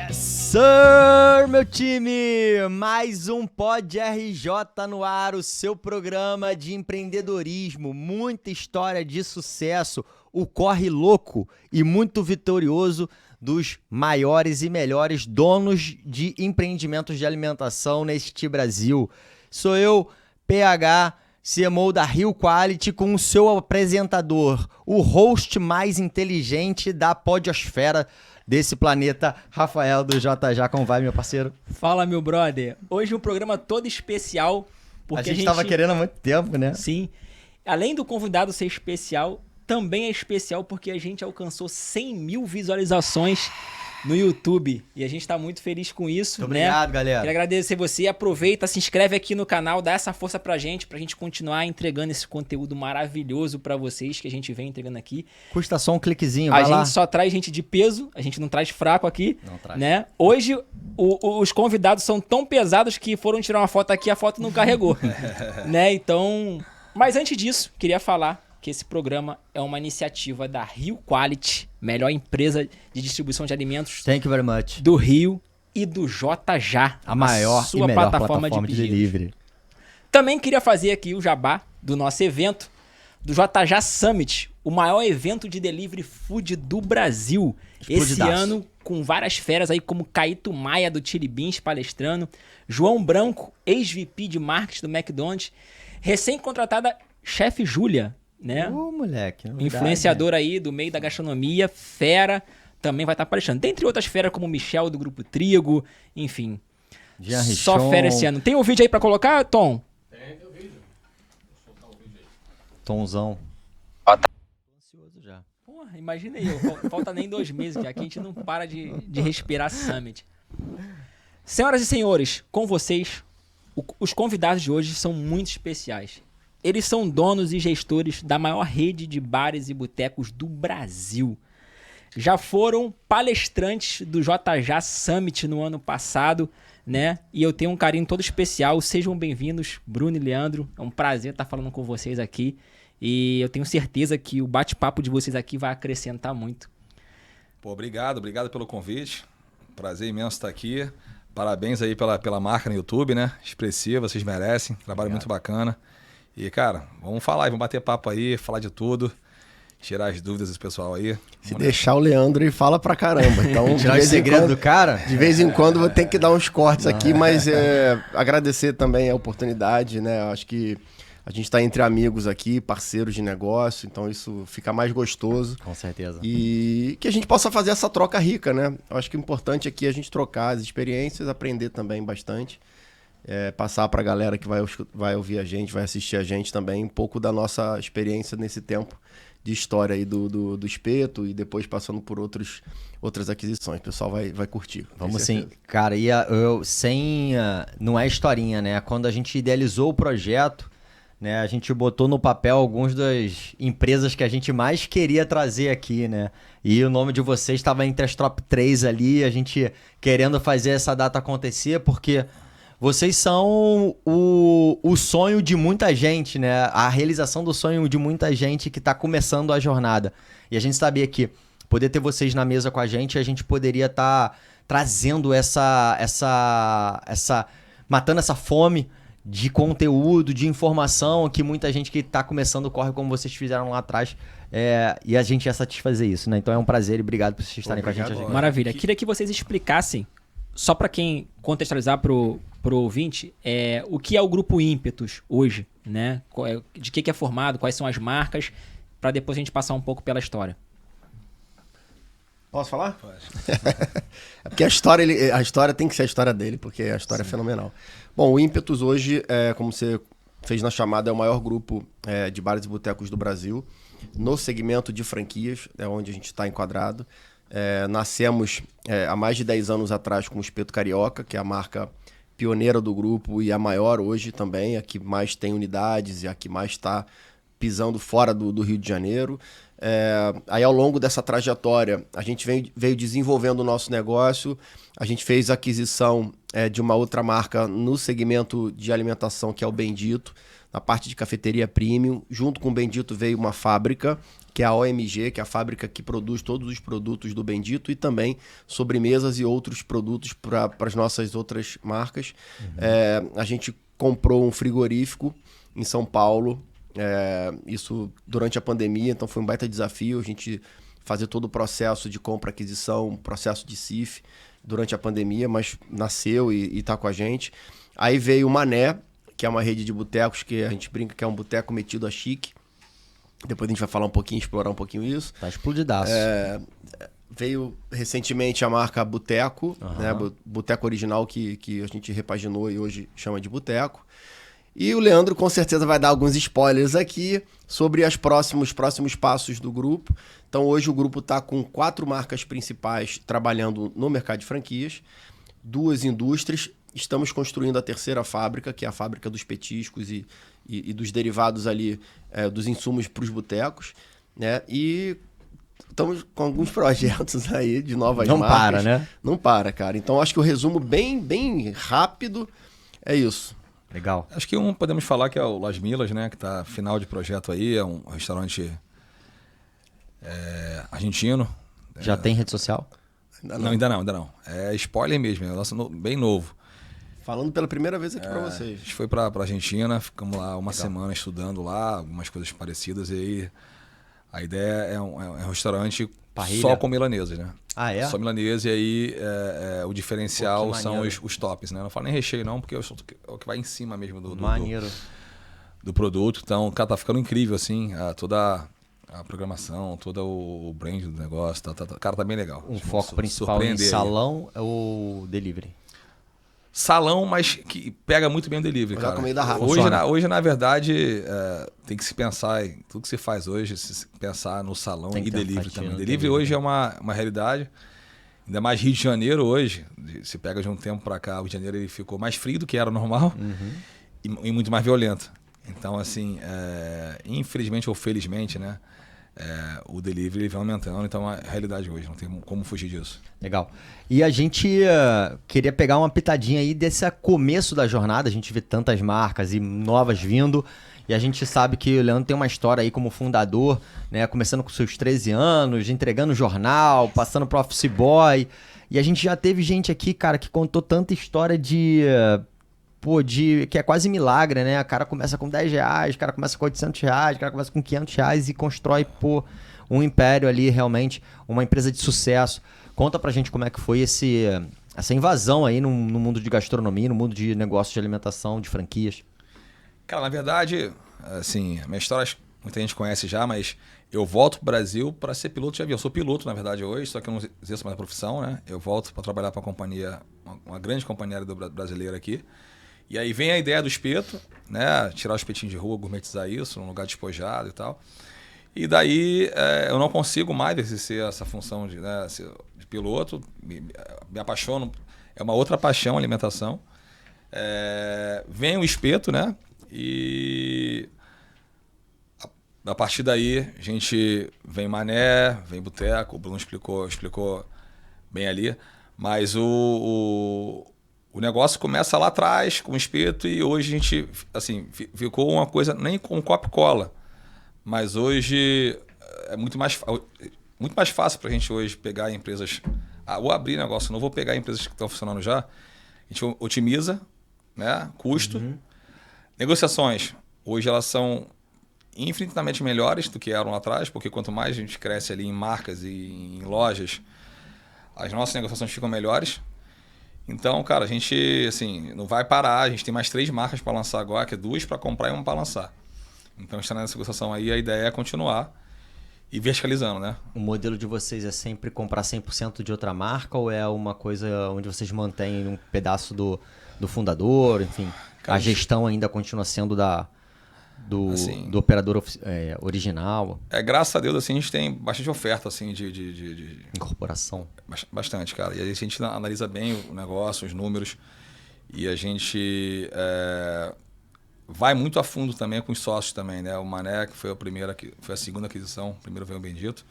Yes, sir, meu time! Mais um Pod RJ no ar, o seu programa de empreendedorismo, muita história de sucesso, o corre louco e muito vitorioso dos maiores e melhores donos de empreendimentos de alimentação neste Brasil. Sou eu, PH, CMO da Rio Quality, com o seu apresentador, o host mais inteligente da podosfera desse planeta, Rafael do JJ. Como vai, meu parceiro? Fala, meu brother. Hoje um programa todo especial, porque a gente tava querendo há muito tempo, né? Sim. Além do convidado ser especial, também é especial porque a gente alcançou 100 mil visualizações no YouTube. E a gente tá muito feliz com isso, muito obrigado, galera. Quero agradecer você. Aproveita, se inscreve aqui no canal, dá essa força pra gente continuar entregando esse conteúdo maravilhoso pra vocês que a gente vem entregando aqui. Custa só um cliquezinho, vai lá. A gente só traz gente de peso, a gente não traz fraco aqui. Não traz. Né? Hoje, os convidados são tão pesados que foram tirar uma foto aqui, a foto não carregou. Né? Então, mas antes disso, queria falar que esse programa é uma iniciativa da Rio Quality, melhor empresa de distribuição de alimentos Thank you very much. do Rio e do JJ, a maior sua e melhor plataforma de delivery. Também queria fazer aqui o jabá do nosso evento, do JJ Summit, o maior evento de delivery food do Brasil. Esse ano, com várias feras aí, como Caíto Maia, do Chili Beans, palestrando, João Branco, ex-VP de marketing do McDonald's, recém-contratada chefe Júlia, né? Moleque. Influenciadora aí do meio da gastronomia, fera, também vai estar palestrando. Dentre outras feras como o Michel do Grupo Trigo, enfim. Jean Só Richon. fera esse ano. Tem um vídeo aí pra colocar, Tom? Tem o vídeo. Vou soltar o vídeo aí. Tomzão. Tô ansioso já. Porra, imagina aí, falta nem 2 meses, que aqui a gente não para de respirar Summit. Senhoras e senhores, com vocês, os convidados de hoje são muito especiais. Eles são donos e gestores da maior rede de bares e botecos do Brasil. Já foram palestrantes do JJ Summit no ano passado, né? E eu tenho um carinho todo especial. Sejam bem-vindos, Bruno e Leandro. É um prazer estar falando com vocês aqui. E eu tenho certeza que o bate-papo de vocês aqui vai acrescentar muito. Pô, obrigado pelo convite. Prazer imenso estar aqui. Parabéns aí pela marca no YouTube, né? Expressiva, vocês merecem. Trabalho muito bacana. E, cara, vamos falar, vamos bater papo aí, falar de tudo, tirar as dúvidas do pessoal aí. Se deixar o Leandro, ele fala pra caramba. Então, tirar o segredo do cara? De vez em quando vou ter que dar uns cortes aqui, mas agradecer também a oportunidade, né? Acho que a gente tá entre amigos aqui, parceiros de negócio, então isso fica mais gostoso. Com certeza. E que a gente possa fazer essa troca rica, né? Acho que o importante aqui é a gente trocar as experiências, aprender também bastante. Passar para a galera que vai ouvir a gente, vai assistir a gente também, um pouco da nossa experiência nesse tempo de história aí do Espeto e depois passando por outras aquisições. O pessoal vai curtir. Vamos sim. Cara, não é historinha, né? Quando a gente idealizou o projeto, né, a gente botou no papel algumas das empresas que a gente mais queria trazer aqui, né? E o nome de vocês estava entre as top 3 ali, a gente querendo fazer essa data acontecer, porque vocês são o sonho de muita gente, né? A realização do sonho de muita gente que está começando a jornada. E a gente sabia que poder ter vocês na mesa com a gente poderia estar trazendo matando essa fome de conteúdo, de informação que muita gente que está começando corre como vocês fizeram lá atrás. E a gente ia satisfazer isso, né? Então é um prazer e obrigado por vocês estarem com a gente. Maravilha. Queria que vocês explicassem, só para quem contextualizar pro ouvinte, o que é o Grupo Ímpetus hoje, né? De que é formado, quais são as marcas, para depois a gente passar um pouco pela história. Posso falar? Pode. É porque a história tem que ser a história dele, porque a história é fenomenal. Bom, o Ímpetus hoje, como você fez na chamada, é o maior grupo de bares e botecos do Brasil, no segmento de franquias, é onde a gente está enquadrado. Nascemos há mais de 10 anos atrás com o Espeto Carioca, que é a marca pioneira do grupo e a maior hoje também, a que mais tem unidades e a que mais está pisando fora do Rio de Janeiro. Aí ao longo dessa trajetória, a gente veio desenvolvendo o nosso negócio, a gente fez a aquisição de uma outra marca no segmento de alimentação, que é o Bendito, na parte de cafeteria premium. Junto com o Bendito veio uma fábrica, que é a OMG, que é a fábrica que produz todos os produtos do Bendito, e também sobremesas e outros produtos para as nossas outras marcas. A gente comprou um frigorífico em São Paulo, isso durante a pandemia, então foi um baita desafio a gente fazer todo o processo de compra-aquisição, processo de CIF durante a pandemia, mas nasceu e está com a gente. Aí veio o Mané, que é uma rede de botecos que a gente brinca que é um boteco metido a chique. Depois a gente vai falar um pouquinho, explorar um pouquinho isso. Tá explodidaço. Veio recentemente a marca Boteco, né? Boteco original que a gente repaginou e hoje chama de Boteco. E o Leandro com certeza vai dar alguns spoilers aqui sobre os próximos passos do grupo. Então hoje o grupo está com 4 marcas principais trabalhando no mercado de franquias, 2 indústrias. Estamos construindo a 3ª fábrica, que é a fábrica dos petiscos e dos derivados ali, dos insumos para os botecos, né? E estamos com alguns projetos aí de novas marcas. Não para, né? Não para, cara. Então acho que o resumo bem rápido é isso. Legal. Acho que podemos falar que é o Las Milas, né? Que está final de projeto aí, é um restaurante argentino. Já tem rede social? Ainda não. É spoiler mesmo, é um negócio bem novo. Falando pela primeira vez aqui para vocês. A gente foi para Argentina, ficamos lá uma semana estudando lá, algumas coisas parecidas, e aí a ideia é um restaurante Parrilha. só com milanesas, né? Ah, é? Só milanesa, e aí o diferencial Pô, que são maneiro. os tops, né? Não falo nem recheio não, porque é o que vai em cima mesmo Maneiro. do produto. Então, cara, tá ficando incrível, assim, toda a programação, todo o brand do negócio, cara, tá bem legal. O foco principal em salão é o delivery. Salão, mas que pega muito bem o delivery, Já cara. com meio da Rafa. Hoje, na verdade, tem que se pensar em tudo que se faz hoje, se pensar no salão Tem que e ter delivery fatia também. no Delivery delivery. hoje é uma realidade, ainda mais Rio de Janeiro hoje. Se pega de um tempo para cá, o Rio de Janeiro ele ficou mais frio do que era normal e muito mais violento. Então, assim, infelizmente ou felizmente, né? O delivery ele vem aumentando, então é a realidade hoje, não tem como fugir disso. Legal. E a gente queria pegar uma pitadinha aí desse começo da jornada. A gente vê tantas marcas e novas vindo. E a gente sabe que o Leandro tem uma história aí como fundador, né? Começando com seus 13 anos, entregando jornal, passando pro office boy. E a gente já teve gente aqui, cara, que contou tanta história que é quase milagre, né? O cara começa com 10 reais, o cara começa com 800 reais, o cara começa com 500 reais e constrói, um império ali, realmente, uma empresa de sucesso. Conta pra gente como é que foi essa invasão aí no mundo de gastronomia, no mundo de negócios de alimentação, de franquias. Cara, na verdade, assim, minha história muita gente conhece já, mas eu volto pro Brasil para ser piloto de avião. Eu sou piloto, na verdade, hoje, só que eu não exerço mais a profissão, né? Eu volto para trabalhar para uma grande companhia brasileira aqui. E aí vem a ideia do espeto, né? Tirar o espetinho de rua, gourmetizar isso, num lugar despojado e tal. E daí eu não consigo mais exercer essa função de piloto. Me apaixono, é uma outra paixão a alimentação. Vem o espeto, né? E a partir daí a gente vem Mané, vem Boteco, o Bruno explicou bem ali. Mas o negócio começa lá atrás com o espeto e hoje a gente, assim, ficou uma coisa nem com Coca-Cola, mas hoje é muito mais fácil para a gente hoje pegar empresas, vou abrir negócio, não vou pegar empresas que estão funcionando já, a gente otimiza, né, custo, negociações, hoje elas são infinitamente melhores do que eram lá atrás, porque quanto mais a gente cresce ali em marcas e em lojas, as nossas negociações ficam melhores. Então, cara, a gente assim, não vai parar. A gente tem mais 3 marcas para lançar agora, que é 2 para comprar e 1 para lançar. Então, a gente está nessa negociação aí. A ideia é continuar e verticalizando, né? O modelo de vocês é sempre comprar 100% de outra marca ou é uma coisa onde vocês mantêm um pedaço do fundador, enfim? Cara, a gestão ainda continua sendo do operador original? Graças a Deus, assim, a gente tem bastante oferta, assim, de incorporação. Bastante, cara. E aí a gente analisa bem o negócio, os números, e a gente vai muito a fundo também com os sócios também, né? O Mané, que foi foi a segunda aquisição, primeiro veio o Bendito.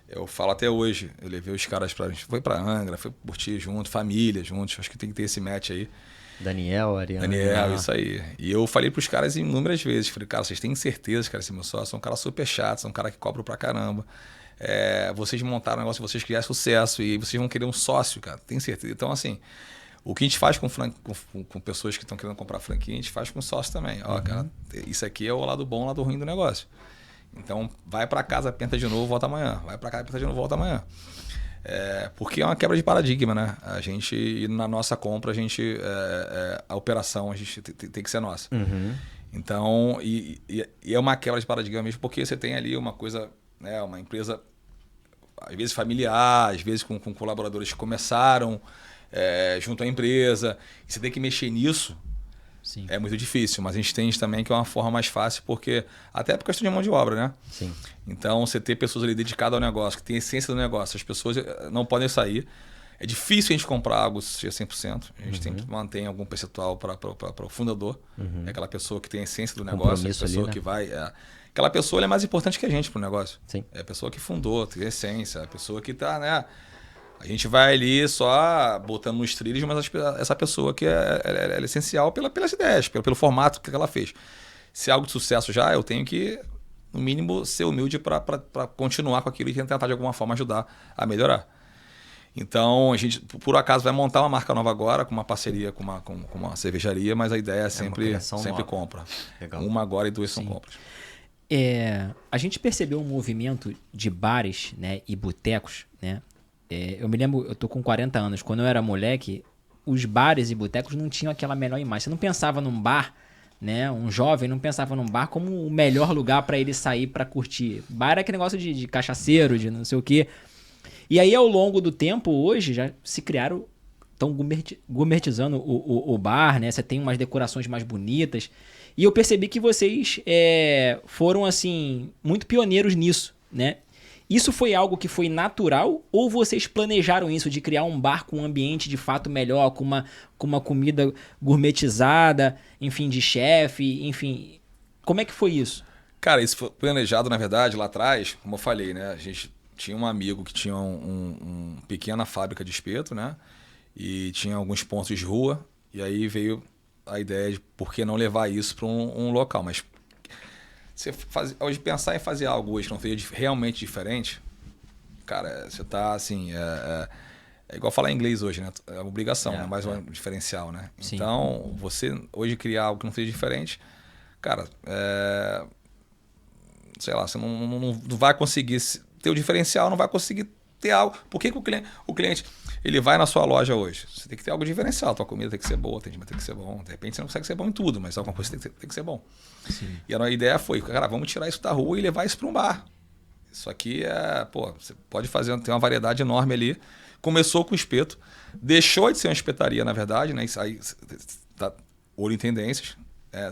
Eu falo até hoje, eu levei os caras a gente foi pra Angra, foi curtir junto, família juntos, acho que tem que ter esse match aí. Daniel, Ariana. Daniel, isso aí. E eu falei pros caras inúmeras vezes. Falei, cara, vocês têm certeza, cara, esse meu sócio é um cara super chato, é um cara que cobra pra caramba. Vocês montaram um negócio, vocês criaram sucesso e vocês vão querer um sócio, cara. Tem certeza. Então, assim, o que a gente faz com pessoas que estão querendo comprar franquia, a gente faz com sócio também. Ó, cara, isso aqui é o lado bom, o lado ruim do negócio. Então, vai pra casa, pensa de novo, volta amanhã. Vai pra casa, pensa de novo, volta amanhã. Porque é uma quebra de paradigma, né? A gente, na nossa compra, a operação, a gente tem que ser nossa. Então, e é uma quebra de paradigma mesmo, porque você tem ali uma coisa, né? Uma empresa, às vezes familiar, às vezes com colaboradores que começaram junto à empresa, e você tem que mexer nisso. Sim. É muito difícil, mas a gente tem também que é uma forma mais fácil, porque até por questão de mão de obra, né? Sim. Então, você ter pessoas ali dedicadas ao negócio, que tem a essência do negócio, as pessoas não podem sair. É difícil a gente comprar algo 100%. A gente sempre mantém algum percentual para o fundador. É aquela pessoa que tem a essência do negócio, a pessoa ali, né? que vai... Aquela pessoa ela é mais importante que a gente para o negócio. Sim. É a pessoa que fundou, tem a essência, a pessoa que está, né? A gente vai ali só botando nos trilhos, mas essa pessoa que ela é essencial pelas ideias, pelo formato que ela fez. Se é algo de sucesso já, eu tenho que, no mínimo, ser humilde para continuar com aquilo e tentar de alguma forma ajudar a melhorar. Então, a gente, por acaso, vai montar uma marca nova agora, com uma parceria com uma cervejaria, mas a ideia é sempre compra. Legal. Uma agora e 2 são compras. A gente percebeu um movimento de bares, né, e botecos, né? Eu me lembro, eu tô com 40 anos, quando eu era moleque, os bares e botecos não tinham aquela melhor imagem. Você não pensava num bar, né? Um jovem não pensava num bar como o melhor lugar para ele sair para curtir. Bar era aquele negócio de cachaceiro, de não sei o quê. E aí, ao longo do tempo, hoje, já se criaram, estão gourmetizando o bar, né? Você tem umas decorações mais bonitas. E eu percebi que vocês foram, assim, muito pioneiros nisso, né? Isso foi algo que foi natural ou vocês planejaram isso, de criar um bar com um ambiente de fato melhor, com uma comida gourmetizada, enfim, de chefe, enfim... Como é que foi isso? Cara, isso foi planejado, na verdade, lá atrás, como eu falei, né? A gente tinha um amigo que tinha uma pequena fábrica de espeto, né? E tinha alguns pontos de rua, e aí veio a ideia de por que não levar isso para um local, mas... Hoje pensar em fazer algo hoje que não seja realmente diferente, cara, você tá assim, é igual falar inglês hoje, né? É uma obrigação, não é mais um diferencial, né? Sim. Então, você hoje criar algo que não seja diferente, cara, sei lá, você não vai conseguir ter o diferencial, não vai conseguir ter algo. Por que o cliente ele vai na sua loja hoje? Você tem que ter algo diferencial, a tua comida tem que ser boa, o atendimento tem que ser bom. De repente você não consegue ser bom em tudo, mas alguma coisa tem que ser bom. Sim. E a ideia foi, cara, vamos tirar isso da rua e levar isso para um bar. Isso aqui você pode fazer, tem uma variedade enorme ali. Começou com espeto, deixou de ser uma espetaria, na verdade, né? Isso aí tá olho em tendências,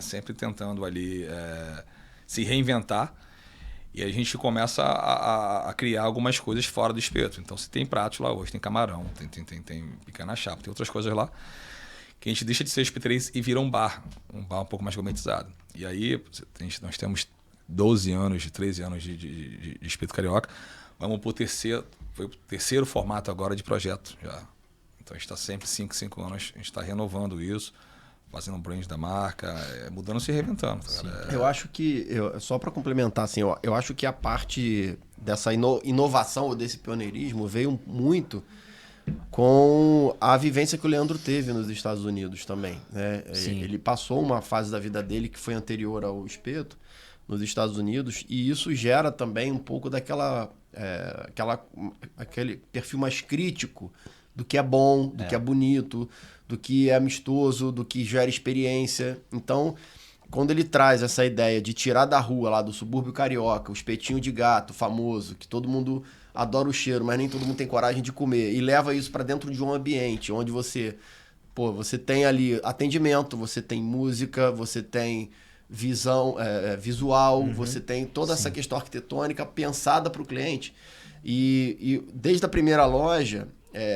sempre tentando ali se reinventar. E a gente começa a criar algumas coisas fora do espeto. Então, você tem pratos lá hoje, tem camarão, tem picanha na chapa, tem outras coisas lá, que a gente deixa de ser espetaria e vira um bar um pouco mais gourmetizado. E aí, nós temos 12 anos, 13 anos de espeto carioca, vamos para o terceiro formato agora de projeto já. Então, a gente está sempre 5 anos, a gente está renovando isso, fazendo um brand da marca, mudando, se reinventando. Eu acho que, só para complementar, assim, eu acho que a parte dessa inovação ou desse pioneirismo veio muito com a vivência que o Leandro teve nos Estados Unidos também, né? Ele passou uma fase da vida dele que foi anterior ao espeto nos Estados Unidos, e isso gera também um pouco aquele perfil mais crítico do que é bom, do que é bonito, do que é amistoso, do que gera experiência. Então, quando ele traz essa ideia de tirar da rua, lá do subúrbio carioca, o espetinho de gato famoso, que todo mundo adora o cheiro, mas nem todo mundo tem coragem de comer, e leva isso para dentro de um ambiente onde você tem ali atendimento, você tem música, você tem visão visual, você tem toda essa questão arquitetônica pensada para o cliente. E desde a primeira loja,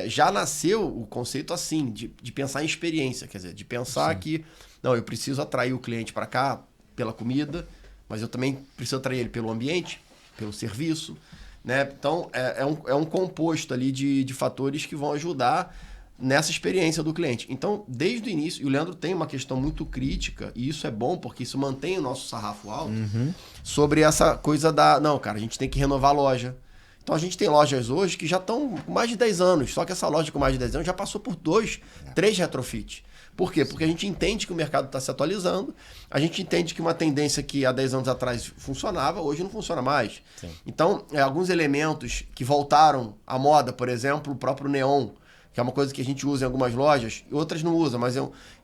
já nasceu o conceito assim, de pensar em experiência, quer dizer, de pensar que, não, eu preciso atrair o cliente para cá pela comida, mas eu também preciso atrair ele pelo ambiente, pelo serviço, né? Então, é um composto ali de fatores que vão ajudar nessa experiência do cliente. Então, desde o início, e o Leandro tem uma questão muito crítica, e isso é bom porque isso mantém o nosso sarrafo alto, sobre essa coisa não, cara, a gente tem que renovar a loja. Então, a gente tem lojas hoje que já estão com mais de 10 anos, só que essa loja com mais de 10 anos já passou por 2, 3 retrofits. Por quê? Porque a gente entende que o mercado está se atualizando, a gente entende que uma tendência que há 10 anos atrás funcionava, hoje não funciona mais. Sim. Então, alguns elementos que voltaram à moda, por exemplo, o próprio neon, que é uma coisa que a gente usa em algumas lojas, e outras não usam, mas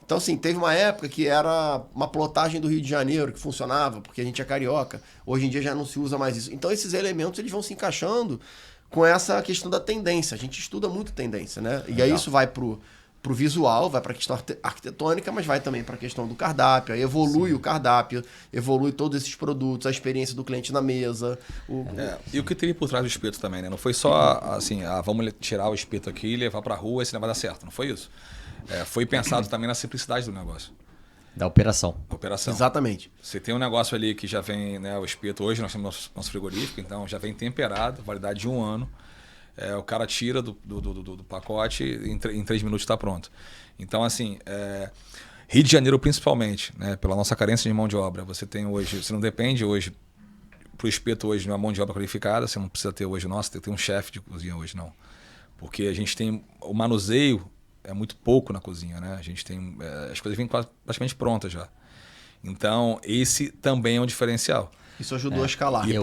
então, assim, teve uma época que era uma plotagem do Rio de Janeiro que funcionava, porque a gente é carioca. Hoje em dia já não se usa mais isso. Então, esses elementos eles vão se encaixando com essa questão da tendência. A gente estuda muito tendência, né? E aí isso vai pro visual, vai para a questão arquitetônica, mas vai também para a questão do cardápio. Aí evolui o cardápio, evolui todos esses produtos, a experiência do cliente na mesa. E o que teve por trás do espeto também, né? Não foi só assim, vamos tirar o espeto aqui e levar para a rua, esse não vai dar certo. Não foi isso. Foi pensado também na simplicidade do negócio. Da operação. Operação. Exatamente. Você tem um negócio ali que já vem, né, o espeto, hoje nós temos nosso frigorífico, então já vem temperado, validade de 1 ano. O cara tira do pacote e em 3 minutos está pronto. Então, assim, Rio de Janeiro principalmente, né, pela nossa carência de mão de obra, você não depende hoje, para o espeto hoje, de uma mão de obra qualificada, você não precisa ter hoje, tem um chefe de cozinha hoje, não. Porque a gente tem o manuseio, é muito pouco na cozinha, né? A gente tem, as coisas vêm praticamente prontas já. Então, esse também é um diferencial. Isso ajudou a escalar. E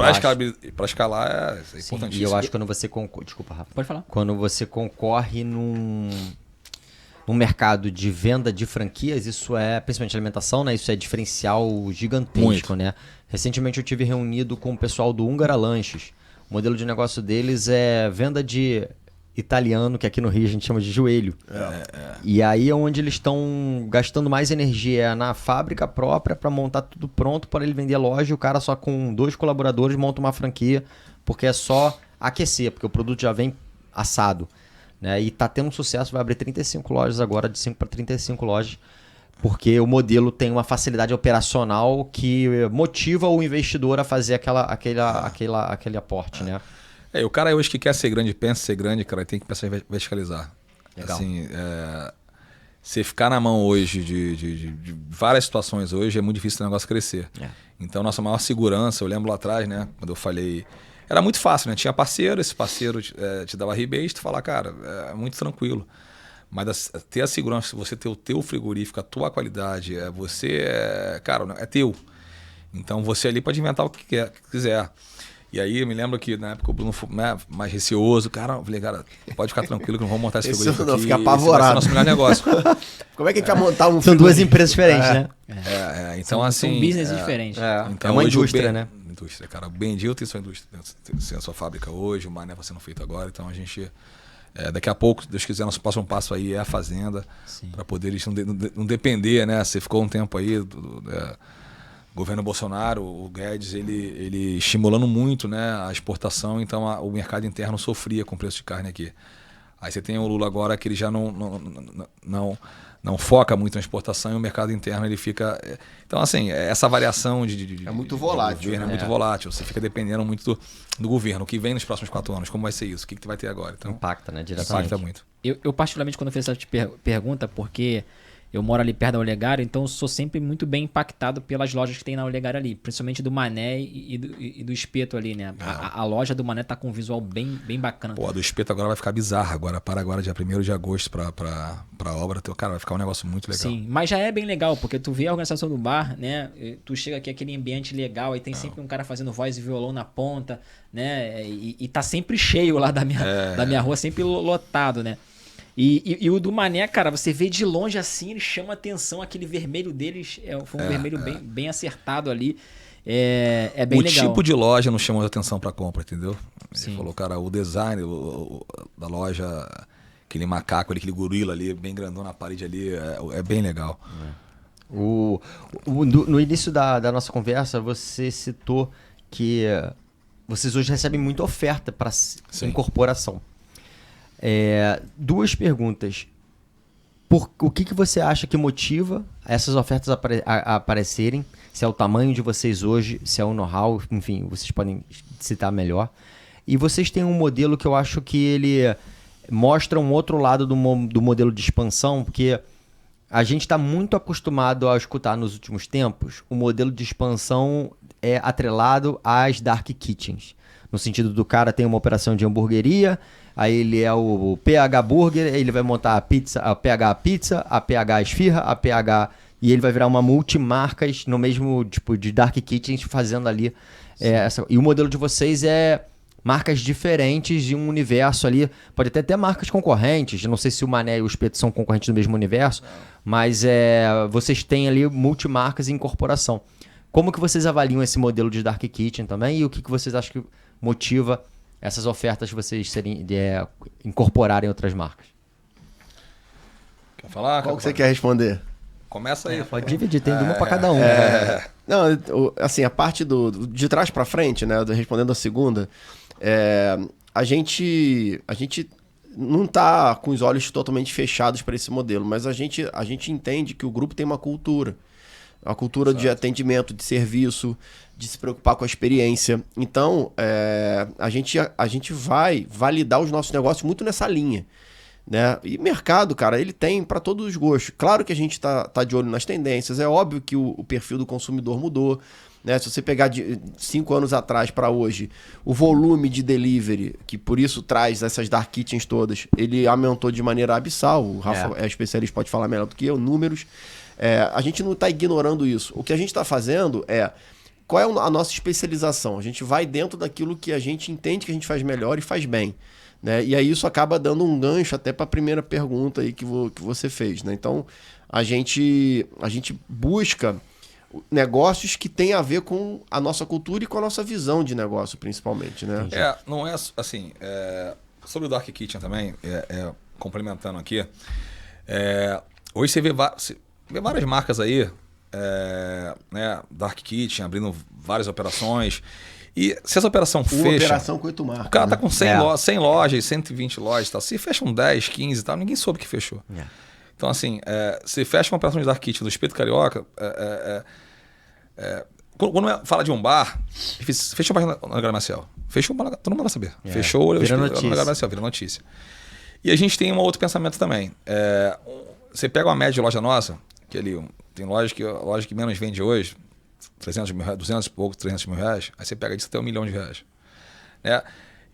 para escalar é importantíssimo. E eu acho que quando você concorre... Desculpa, Rafa. Pode falar. Quando você concorre num mercado de venda de franquias, isso principalmente alimentação, né? Isso é diferencial gigantesco, Muito. né? Recentemente eu tive reunido com o pessoal do Húngara Lanches. O modelo de negócio deles é venda de italiano, que aqui no Rio a gente chama de joelho. E aí é onde eles estão gastando mais energia na fábrica própria para montar tudo pronto para ele vender a loja, e o cara só com 2 colaboradores monta uma franquia, porque é só aquecer, porque o produto já vem assado, né? E tá tendo um sucesso, vai abrir 35 lojas agora, de 5 para 35 lojas, porque o modelo tem uma facilidade operacional que motiva o investidor a fazer aquele aporte, né? O cara hoje que quer ser grande, pensa ser grande, cara, tem que pensar em verticalizar. Legal. Assim, você ficar na mão hoje de várias situações hoje, é muito difícil o negócio crescer. Então, nossa maior segurança, eu lembro lá atrás, né, quando eu falei, era muito fácil, né? Tinha parceiro, esse parceiro te dava rebate, tu fala, cara, é muito tranquilo. Mas ter a segurança, você ter o teu frigorífico, a tua qualidade, cara, é teu. Então, você ali pode inventar o que quiser. E aí eu me lembro que na época o Bruno foi, né, mais receoso. Cara, eu falei, cara, pode ficar tranquilo que não vamos montar esse frigorífico aqui. Fica apavorado. Esse vai ser o nosso melhor negócio. Como é que a gente vai montar um São 2 empresas diferentes, né? Então assim... São business diferentes. Então, é uma hoje indústria, né? Indústria, cara. O Bendil tem sua indústria, tem a sua fábrica hoje, o Mané vai sendo feito agora. Então a gente... daqui a pouco, se Deus quiser, nosso próximo passo aí é a fazenda. Para poder eles não depender, né? Você ficou um tempo aí... governo Bolsonaro, o Guedes, ele estimulando muito, né, a exportação, então o mercado interno sofria com o preço de carne aqui. Aí você tem o Lula agora que ele já não foca muito na exportação e o mercado interno ele fica... Então, assim, essa variação é muito volátil. Governo, né? É muito volátil, você fica dependendo muito do governo. O que vem nos próximos 4 anos, como vai ser isso? O que vai ter agora? Então, impacta, né, diretamente. Impacta muito. Eu particularmente, quando eu fiz essa pergunta, porque... eu moro ali perto da Olegário, então eu sou sempre muito bem impactado pelas lojas que tem na Olegário ali, principalmente do Mané e do Espeto ali, né? A loja do Mané tá com um visual bem bacana. Pô, a do Espeto agora vai ficar bizarra agora, dia 1º de agosto pra obra. Cara, vai ficar um negócio muito legal. Sim, mas já é bem legal, porque tu vê a organização do bar, né? Tu chega aqui, aquele ambiente legal, aí tem sempre um cara fazendo voz e violão na ponta, né? E tá sempre cheio lá da minha rua, sempre lotado, né? E o do Mané, cara, você vê de longe assim, ele chama atenção, aquele vermelho deles, foi um vermelho bem acertado ali, é bem legal. O tipo de loja nos chamou a atenção para compra, entendeu? Sim. Ele falou, cara, o design da loja, aquele macaco ali, aquele gorila ali, bem grandão na parede ali, é bem legal. No início da nossa conversa, você citou que vocês hoje recebem muita oferta para incorporação. 2 perguntas. O que você acha que motiva essas ofertas a aparecerem? Se é o tamanho de vocês hoje, se é o know-how, enfim, vocês podem citar melhor. E vocês têm um modelo que eu acho que mostra um outro lado do modelo de expansão, porque a gente está muito acostumado a escutar nos últimos tempos o modelo de expansão é atrelado às dark kitchens. No sentido do cara tem uma operação de hamburgueria, aí ele é o PH Burger, ele vai montar a pizza, a PH Pizza, a PH Esfirra, a PH... E ele vai virar uma multimarcas no mesmo tipo de dark kitchens fazendo ali essa... E o modelo de vocês é marcas diferentes de um universo ali. Pode até ter marcas concorrentes. Não sei se o Mané e o Espeto são concorrentes do mesmo universo. Mas vocês têm ali multimarcas e incorporação. Como que vocês avaliam esse modelo de dark kitchen também? E o que vocês acham que motiva essas ofertas de vocês incorporarem outras marcas? Quer falar? Qual que você quer responder? Começa aí. Pode dividir, tem uma para cada um. Não, assim, a parte de trás para frente, né? Respondendo a segunda, a gente não tá com os olhos totalmente fechados para esse modelo, mas a gente entende que o grupo tem uma cultura de atendimento, de serviço, de se preocupar com a experiência. Então, a gente vai validar os nossos negócios muito nessa linha. Né? E mercado, cara, ele tem para todos os gostos. Claro que a gente tá de olho nas tendências, é óbvio que o perfil do consumidor mudou. Né? Se você pegar de 5 anos atrás para hoje, o volume de delivery, que por isso traz essas dark kitchens todas, ele aumentou de maneira abissal. O Rafa é especialista, pode falar melhor do que eu, números. A gente não está ignorando isso. O que a gente está fazendo qual é a nossa especialização? A gente vai dentro daquilo que a gente entende que a gente faz melhor e faz bem. Né? E aí isso acaba dando um gancho até para a primeira pergunta aí que você fez. Né? Então, a gente busca negócios que têm a ver com a nossa cultura e com a nossa visão de negócio, principalmente. Né? Não é assim... sobre o Dark Kitchen também, complementando aqui, hoje você vê várias marcas aí, né? Dark Kitchen, abrindo várias operações... E se essa operação fecha... Uma operação com 8 marcas. O cara tá com 100 lojas, 120 lojas e tal. Se fecham 10, 15 e tal, ninguém soube que fechou. Então, assim, se fecha uma operação de Dark Kitchen do Espeto Carioca... quando fala de um bar, fechou o bar na Gramaciel. Fechou, todo mundo vai saber. Fechou vira na Gramaciel, vira notícia. E a gente tem um outro pensamento também. Você pega uma média de loja nossa, que ali tem loja que menos vende hoje... 300 mil reais, 200 e pouco, 300 mil reais, aí você pega disso até R$1 milhão.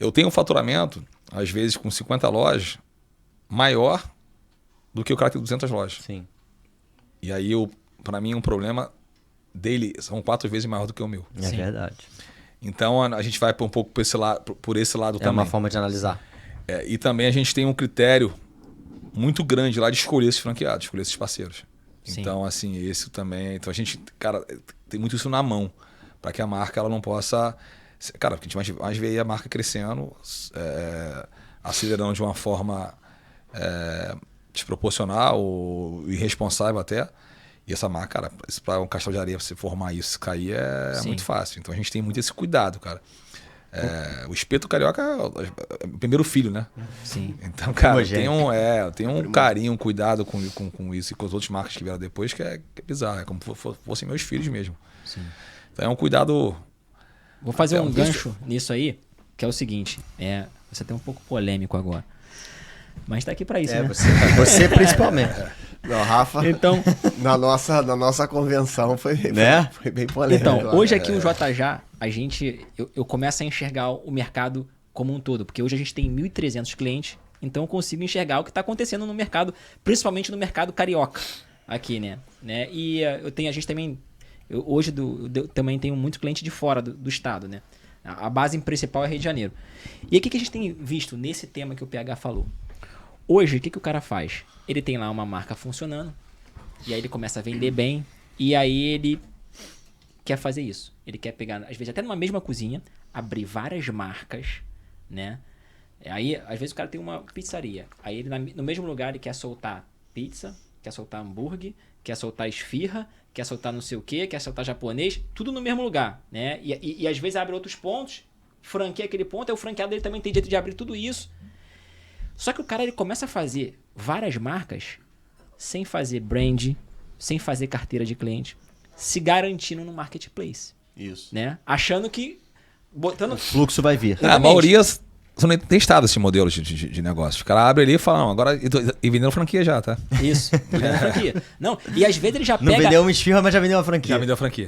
Eu tenho um faturamento, às vezes com 50 lojas, maior do que o cara que tem 200 lojas. Sim. E aí, para mim, um problema dele são 4 vezes maior do que o meu. É verdade. Então, a gente vai um pouco por esse lado também. É uma forma de analisar. E também a gente tem um critério muito grande lá de escolher esses franqueados, escolher esses parceiros. Sim. Então, assim, esse também... Então, a gente, cara, tem muito isso na mão, para que a marca ela não possa... Cara, porque a gente mais vê aí a marca crescendo, acelerando de uma forma desproporcional ou irresponsável até. E essa marca, cara, para um castelo de areia, você formar isso, cair é muito fácil. Então, a gente tem muito esse cuidado, cara. O Espeto Carioca é o primeiro filho, né? Sim. Então, cara, tem um carinho, um cuidado com isso e com as outras marcas que vieram depois que é bizarro. É como se fossem meus filhos mesmo. Sim. Então é um cuidado... Vou fazer um gancho nisso aí, que é o seguinte. Você tá um pouco polêmico agora. Mas tá aqui pra isso, né? Você principalmente. Não, Rafa, então, na nossa convenção foi bem polêmico. Então, hoje aqui o JJ, eu começo a enxergar o mercado como um todo, porque hoje a gente tem 1.300 clientes, então eu consigo enxergar o que está acontecendo no mercado, principalmente no mercado carioca aqui, né? E a gente também, hoje também tenho muito cliente de fora do estado, né? A base principal é Rio de Janeiro. E aí, o que a gente tem visto nesse tema que o PH falou? Hoje, o que o cara faz? Ele tem lá uma marca funcionando, e aí ele começa a vender bem, e aí ele quer fazer isso. Ele quer pegar, às vezes até numa mesma cozinha, abrir várias marcas, né? Aí, às vezes o cara tem uma pizzaria, aí ele no mesmo lugar ele quer soltar pizza, quer soltar hambúrguer, quer soltar esfirra, quer soltar não sei o quê, quer soltar japonês, tudo no mesmo lugar, né? E às vezes abre outros pontos, franqueia aquele ponto, aí o franqueado dele também tem jeito de abrir tudo isso. Só que o cara ele começa a fazer várias marcas sem fazer brand, sem fazer carteira de cliente, se garantindo no marketplace. Isso. Né? Achando que... O fluxo vai vir. A maioria são testados esse modelo de negócio. Os caras abrem ali e falam, não, agora... E vendendo franquia já, tá? Isso, vendendo franquia. Não, e às vezes ele já Não pega... vendeu uma esfirra, mas já vendeu uma franquia. Já vendeu a franquia.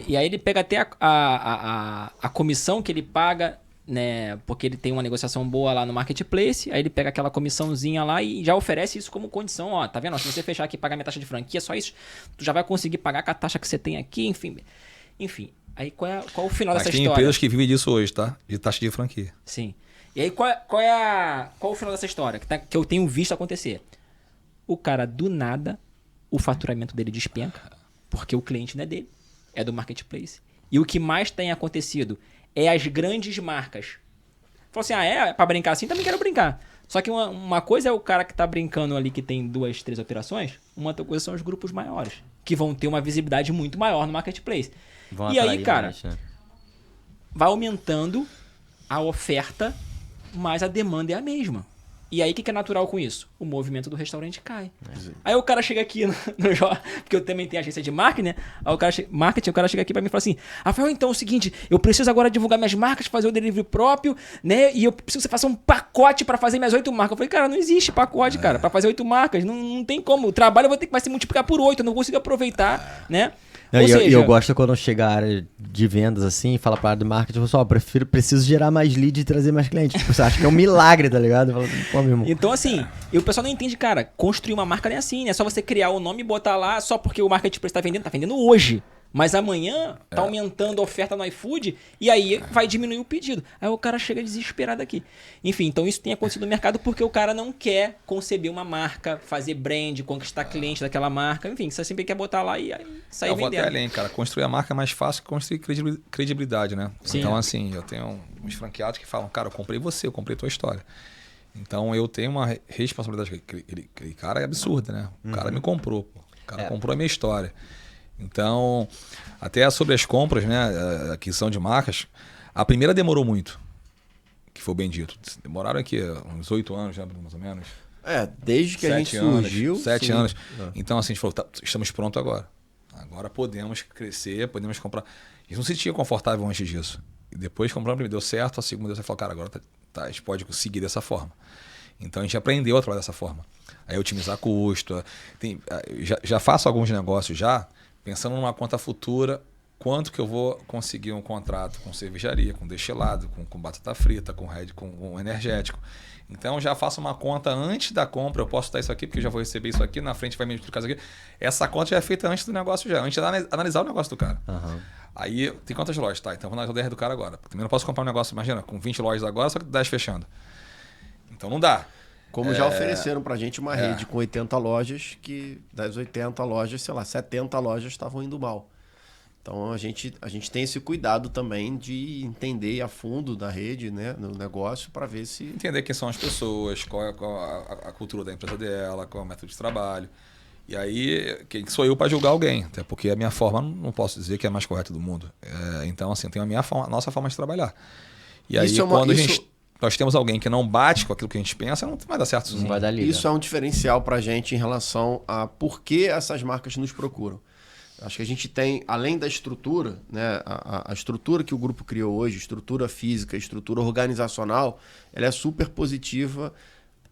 E aí ele pega até a comissão que ele paga, né? Porque ele tem uma negociação boa lá no marketplace, aí ele pega aquela comissãozinha lá e já oferece isso como condição, ó, tá vendo? Se você fechar aqui e pagar minha taxa de franquia, só isso, tu já vai conseguir pagar com a taxa que você tem aqui, enfim. Enfim, aí qual é o final Mas dessa tem história? empresas que vivem disso hoje, tá? De taxa de franquia. Sim. E aí qual o final dessa história que eu tenho visto acontecer? O cara, do nada, o faturamento dele despenca, porque o cliente não é dele, é do marketplace. E o que mais tem acontecido é as grandes marcas. Falou assim, é pra brincar assim? Também quero brincar. Só que uma coisa é o cara que tá brincando ali, que tem 2, 3 operações. Uma outra coisa são os grupos maiores, que vão ter uma visibilidade muito maior no marketplace. Vão E aí, atrair cara, mais, né? vai aumentando a oferta, mas a demanda é a mesma. E aí, o que é natural com isso? O movimento do restaurante cai. Aí o cara chega aqui porque eu também tenho agência de marketing, né? Aí o cara chega aqui pra mim e fala assim, Rafael, então é o seguinte, eu preciso agora divulgar minhas marcas, fazer o delivery próprio, né? E eu preciso que você faça um pacote pra fazer minhas 8 marcas. Eu falei, cara, não existe pacote, cara, pra fazer 8 marcas. Não tem como. O trabalho vai se multiplicar por 8, eu não consigo aproveitar, né? Não, Ou e seja, eu gosto quando chega a área de vendas assim e fala pra área do marketing, eu falo, preciso gerar mais lead e trazer mais clientes. Tipo, você acha que é um milagre, tá ligado? Eu falo, pô, meu irmão. Então, assim, e o pessoal não entende, cara, construir uma marca não é assim, né? É só você criar o nome e botar lá só porque o marketplace tá vendendo hoje. Mas amanhã tá aumentando a oferta no iFood e aí vai diminuir o pedido. Aí o cara chega desesperado aqui. Enfim, então isso tem acontecido no mercado porque o cara não quer conceber uma marca, fazer brand, conquistar cliente daquela marca. Enfim, você sempre quer botar lá e aí sair Eu vou vendendo. até além, cara. Construir a marca é mais fácil que construir credibilidade, né? Sim. Então, assim, eu tenho uns franqueados que falam, cara, eu comprei você, eu comprei tua história. Então, eu tenho uma responsabilidade. Aquele cara é absurda, né? O cara me comprou, pô. O cara comprou a minha história. Então, até sobre as compras, né? A aquisição de marcas, a primeira demorou muito, que foi bem dito. Demoraram aqui uns 8 anos, né, mais ou menos. Desde que a gente surgiu. 7 sim. anos. Então, assim, a gente falou, estamos prontos agora. Agora podemos crescer, podemos comprar. A gente não se sentia confortável antes disso. E depois compramos, deu certo, a segunda vez você falou, cara, agora a gente pode seguir dessa forma. Então a gente aprendeu a trabalhar dessa forma. Aí otimizar custo. Já faço alguns negócios já, pensando numa conta futura, quanto que eu vou conseguir um contrato com cervejaria, com destilado, com batata frita, com energético. Então já faço uma conta antes da compra, eu posso dar isso aqui porque eu já vou receber isso aqui, na frente vai me multiplicar isso aqui. Essa conta já é feita antes do negócio já, antes de analisar o negócio do cara. Uhum. Aí tem quantas lojas? Tá, então vou analisar o DR do cara agora. Também não posso comprar um negócio, imagina, com 20 lojas agora, só que 10 fechando. Então não dá. Como já ofereceram pra gente uma rede com 80 lojas, que das 80 lojas, sei lá, 70 lojas estavam indo mal. Então a gente tem esse cuidado também de entender a fundo da rede, né, no negócio, para ver se... Entender quem são as pessoas, qual é a cultura da empresa dela, qual é o método de trabalho. E aí, quem sou eu para julgar alguém? Até porque a minha forma, não posso dizer que é a mais correta do mundo. Então, assim, tem a nossa forma de trabalhar. E aí, nós temos alguém que não bate com aquilo que a gente pensa, não vai dar certo. Não vai dar liga. Isso é um diferencial para a gente em relação a por que essas marcas nos procuram. Acho que a gente tem, além da estrutura, né, a estrutura que o grupo criou hoje, estrutura física, estrutura organizacional, ela é super positiva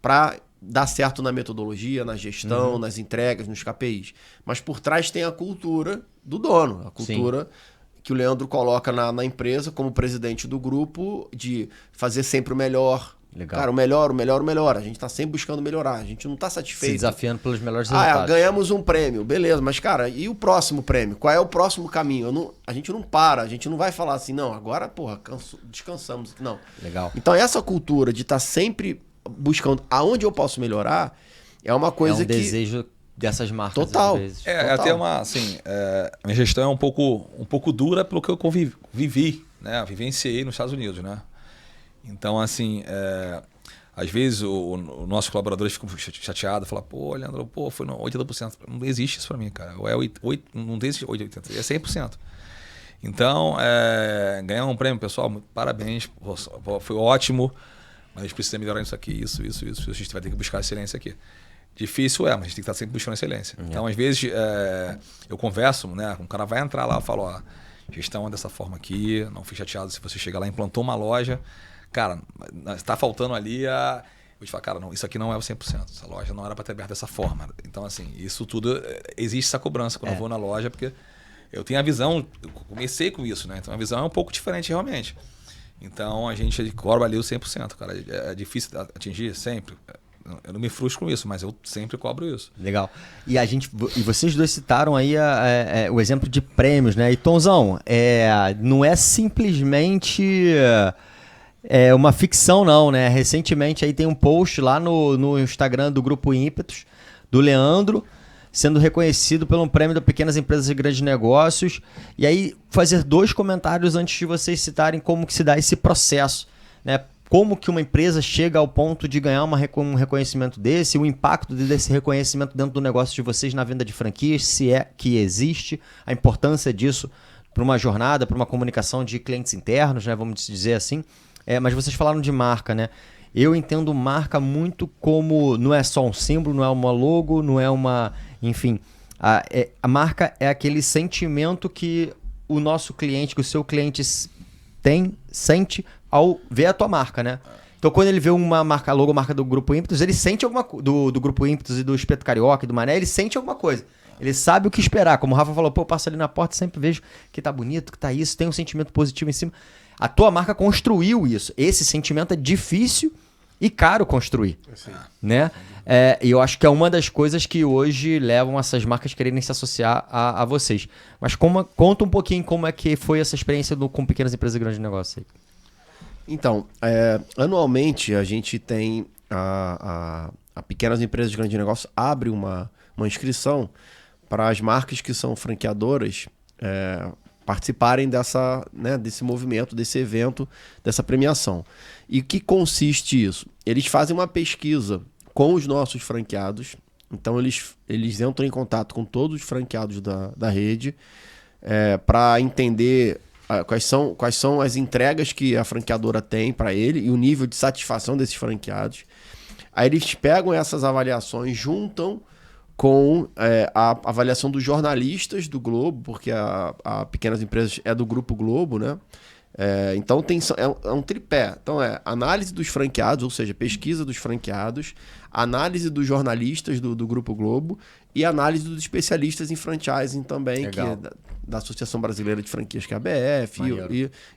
para dar certo na metodologia, na gestão, nas entregas, nos KPIs. Mas por trás tem a cultura do dono, a cultura que o Leandro coloca na empresa como presidente do grupo, de fazer sempre o melhor. Legal. Cara, o melhor. A gente tá sempre buscando melhorar. A gente não tá satisfeito. Se desafiando pelos melhores resultados. Ganhamos um prêmio. Beleza, mas, cara, e o próximo prêmio? Qual é o próximo caminho? A gente não para, a gente não vai falar assim, não, agora, porra, descansamos. Não. Legal. Então, essa cultura de estar sempre buscando aonde eu posso melhorar é uma coisa que... desejo dessas marcas, Total. às vezes. Total. Até uma, assim, a minha gestão é um pouco dura pelo que eu vivi, né? Vivenciei nos Estados Unidos, né? Então, assim, às vezes os nossos colaboradores ficam chateados, falam, pô, Leandro, foi 80%. Não existe isso para mim, cara. Não existe 80%, é 100%. Então, ganhar um prêmio, pessoal, parabéns, foi ótimo, mas a gente precisa melhorar isso aqui, isso. A gente vai ter que buscar excelência aqui. Difícil mas a gente tem que estar sempre buscando excelência. Então, às vezes, eu converso, né? Um cara vai entrar lá e fala, gestão é dessa forma aqui, não fique chateado se você chegar lá e implantou uma loja. cara, tá faltando ali a... Eu te falo, cara, não, isso aqui não é o 100%. Essa loja não era para ter aberto dessa forma. Então, assim, isso tudo, existe essa cobrança quando eu vou na loja, porque eu tenho a visão, eu comecei com isso, né? Então a visão é um pouco diferente realmente. Então a gente cobra ali o 100%, cara. É difícil atingir sempre. Eu não me frustro com isso, mas eu sempre cobro isso. Legal. E vocês dois citaram aí o exemplo de prêmios, né? E Tonzão, não é simplesmente uma ficção, não, né? Recentemente aí tem um post lá no Instagram do Grupo Ímpetos, do Leandro, sendo reconhecido pelo prêmio da Pequenas Empresas e Grandes Negócios. E aí, fazer 2 comentários antes de vocês citarem como que se dá esse processo, né? Como que uma empresa chega ao ponto de ganhar um reconhecimento desse, o impacto desse reconhecimento dentro do negócio de vocês na venda de franquias, se é que existe, a importância disso para uma jornada, para uma comunicação de clientes internos, né? Vamos dizer assim. Mas vocês falaram de marca, né? Eu entendo marca muito como... Não é só um símbolo, não é uma logo, não é uma... Enfim, a marca é aquele sentimento que o nosso cliente, que o seu cliente sente ao ver a tua marca, né? Então, quando ele vê uma marca, a logomarca do Grupo Ímpetos, ele sente alguma coisa... Do Grupo Ímpetos e do Espeto Carioca e do Mané, ele sente alguma coisa. Ele sabe o que esperar. Como o Rafa falou, eu passo ali na porta e sempre vejo que tá bonito, que tá isso, tem um sentimento positivo em cima. A tua marca construiu isso. Esse sentimento é difícil e caro construir, né? E eu acho que é uma das coisas que hoje levam essas marcas a quererem se associar a vocês. Mas conta um pouquinho como é que foi essa experiência com pequenas empresas e grandes negócios aí. Então, anualmente a gente tem a Pequenas Empresas e Grandes Negócios abre uma inscrição para as marcas que são franqueadoras participarem desse movimento, desse evento, dessa premiação. E que consiste isso? Eles fazem uma pesquisa com os nossos franqueados, então eles entram em contato com todos os franqueados da rede para entender quais são as entregas que a franqueadora tem para ele e o nível de satisfação desses franqueados. Aí eles pegam essas avaliações, juntam com a avaliação dos jornalistas do Globo, porque a Pequenas Empresas é do Grupo Globo, né? Então é um tripé. Então análise dos franqueados, ou seja, pesquisa dos franqueados, análise dos jornalistas do Grupo Globo e análise dos especialistas em franchising também, que é da Associação Brasileira de Franquias, que é a ABF,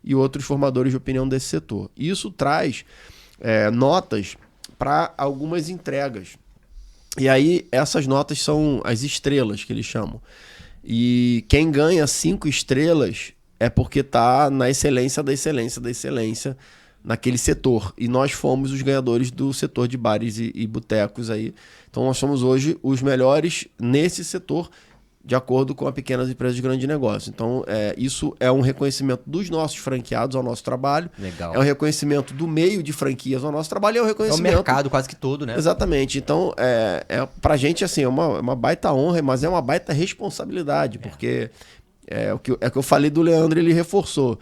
e outros formadores de opinião desse setor. Isso traz notas para algumas entregas. E aí essas notas são as estrelas que eles chamam. E quem ganha 5 estrelas é porque está na excelência da excelência da excelência naquele setor. E nós fomos os ganhadores do setor de bares e botecos aí. Então nós somos hoje os melhores nesse setor, de acordo com a Pequenas Empresas de Grande Negócio. Então isso é um reconhecimento dos nossos franqueados ao nosso trabalho. Legal. É um reconhecimento do meio de franquias ao nosso trabalho. É um reconhecimento... É o mercado quase que todo, né? Exatamente. Então, pra gente, assim, é uma baita honra, mas é uma baita responsabilidade, porque o que eu falei do Leandro, ele reforçou.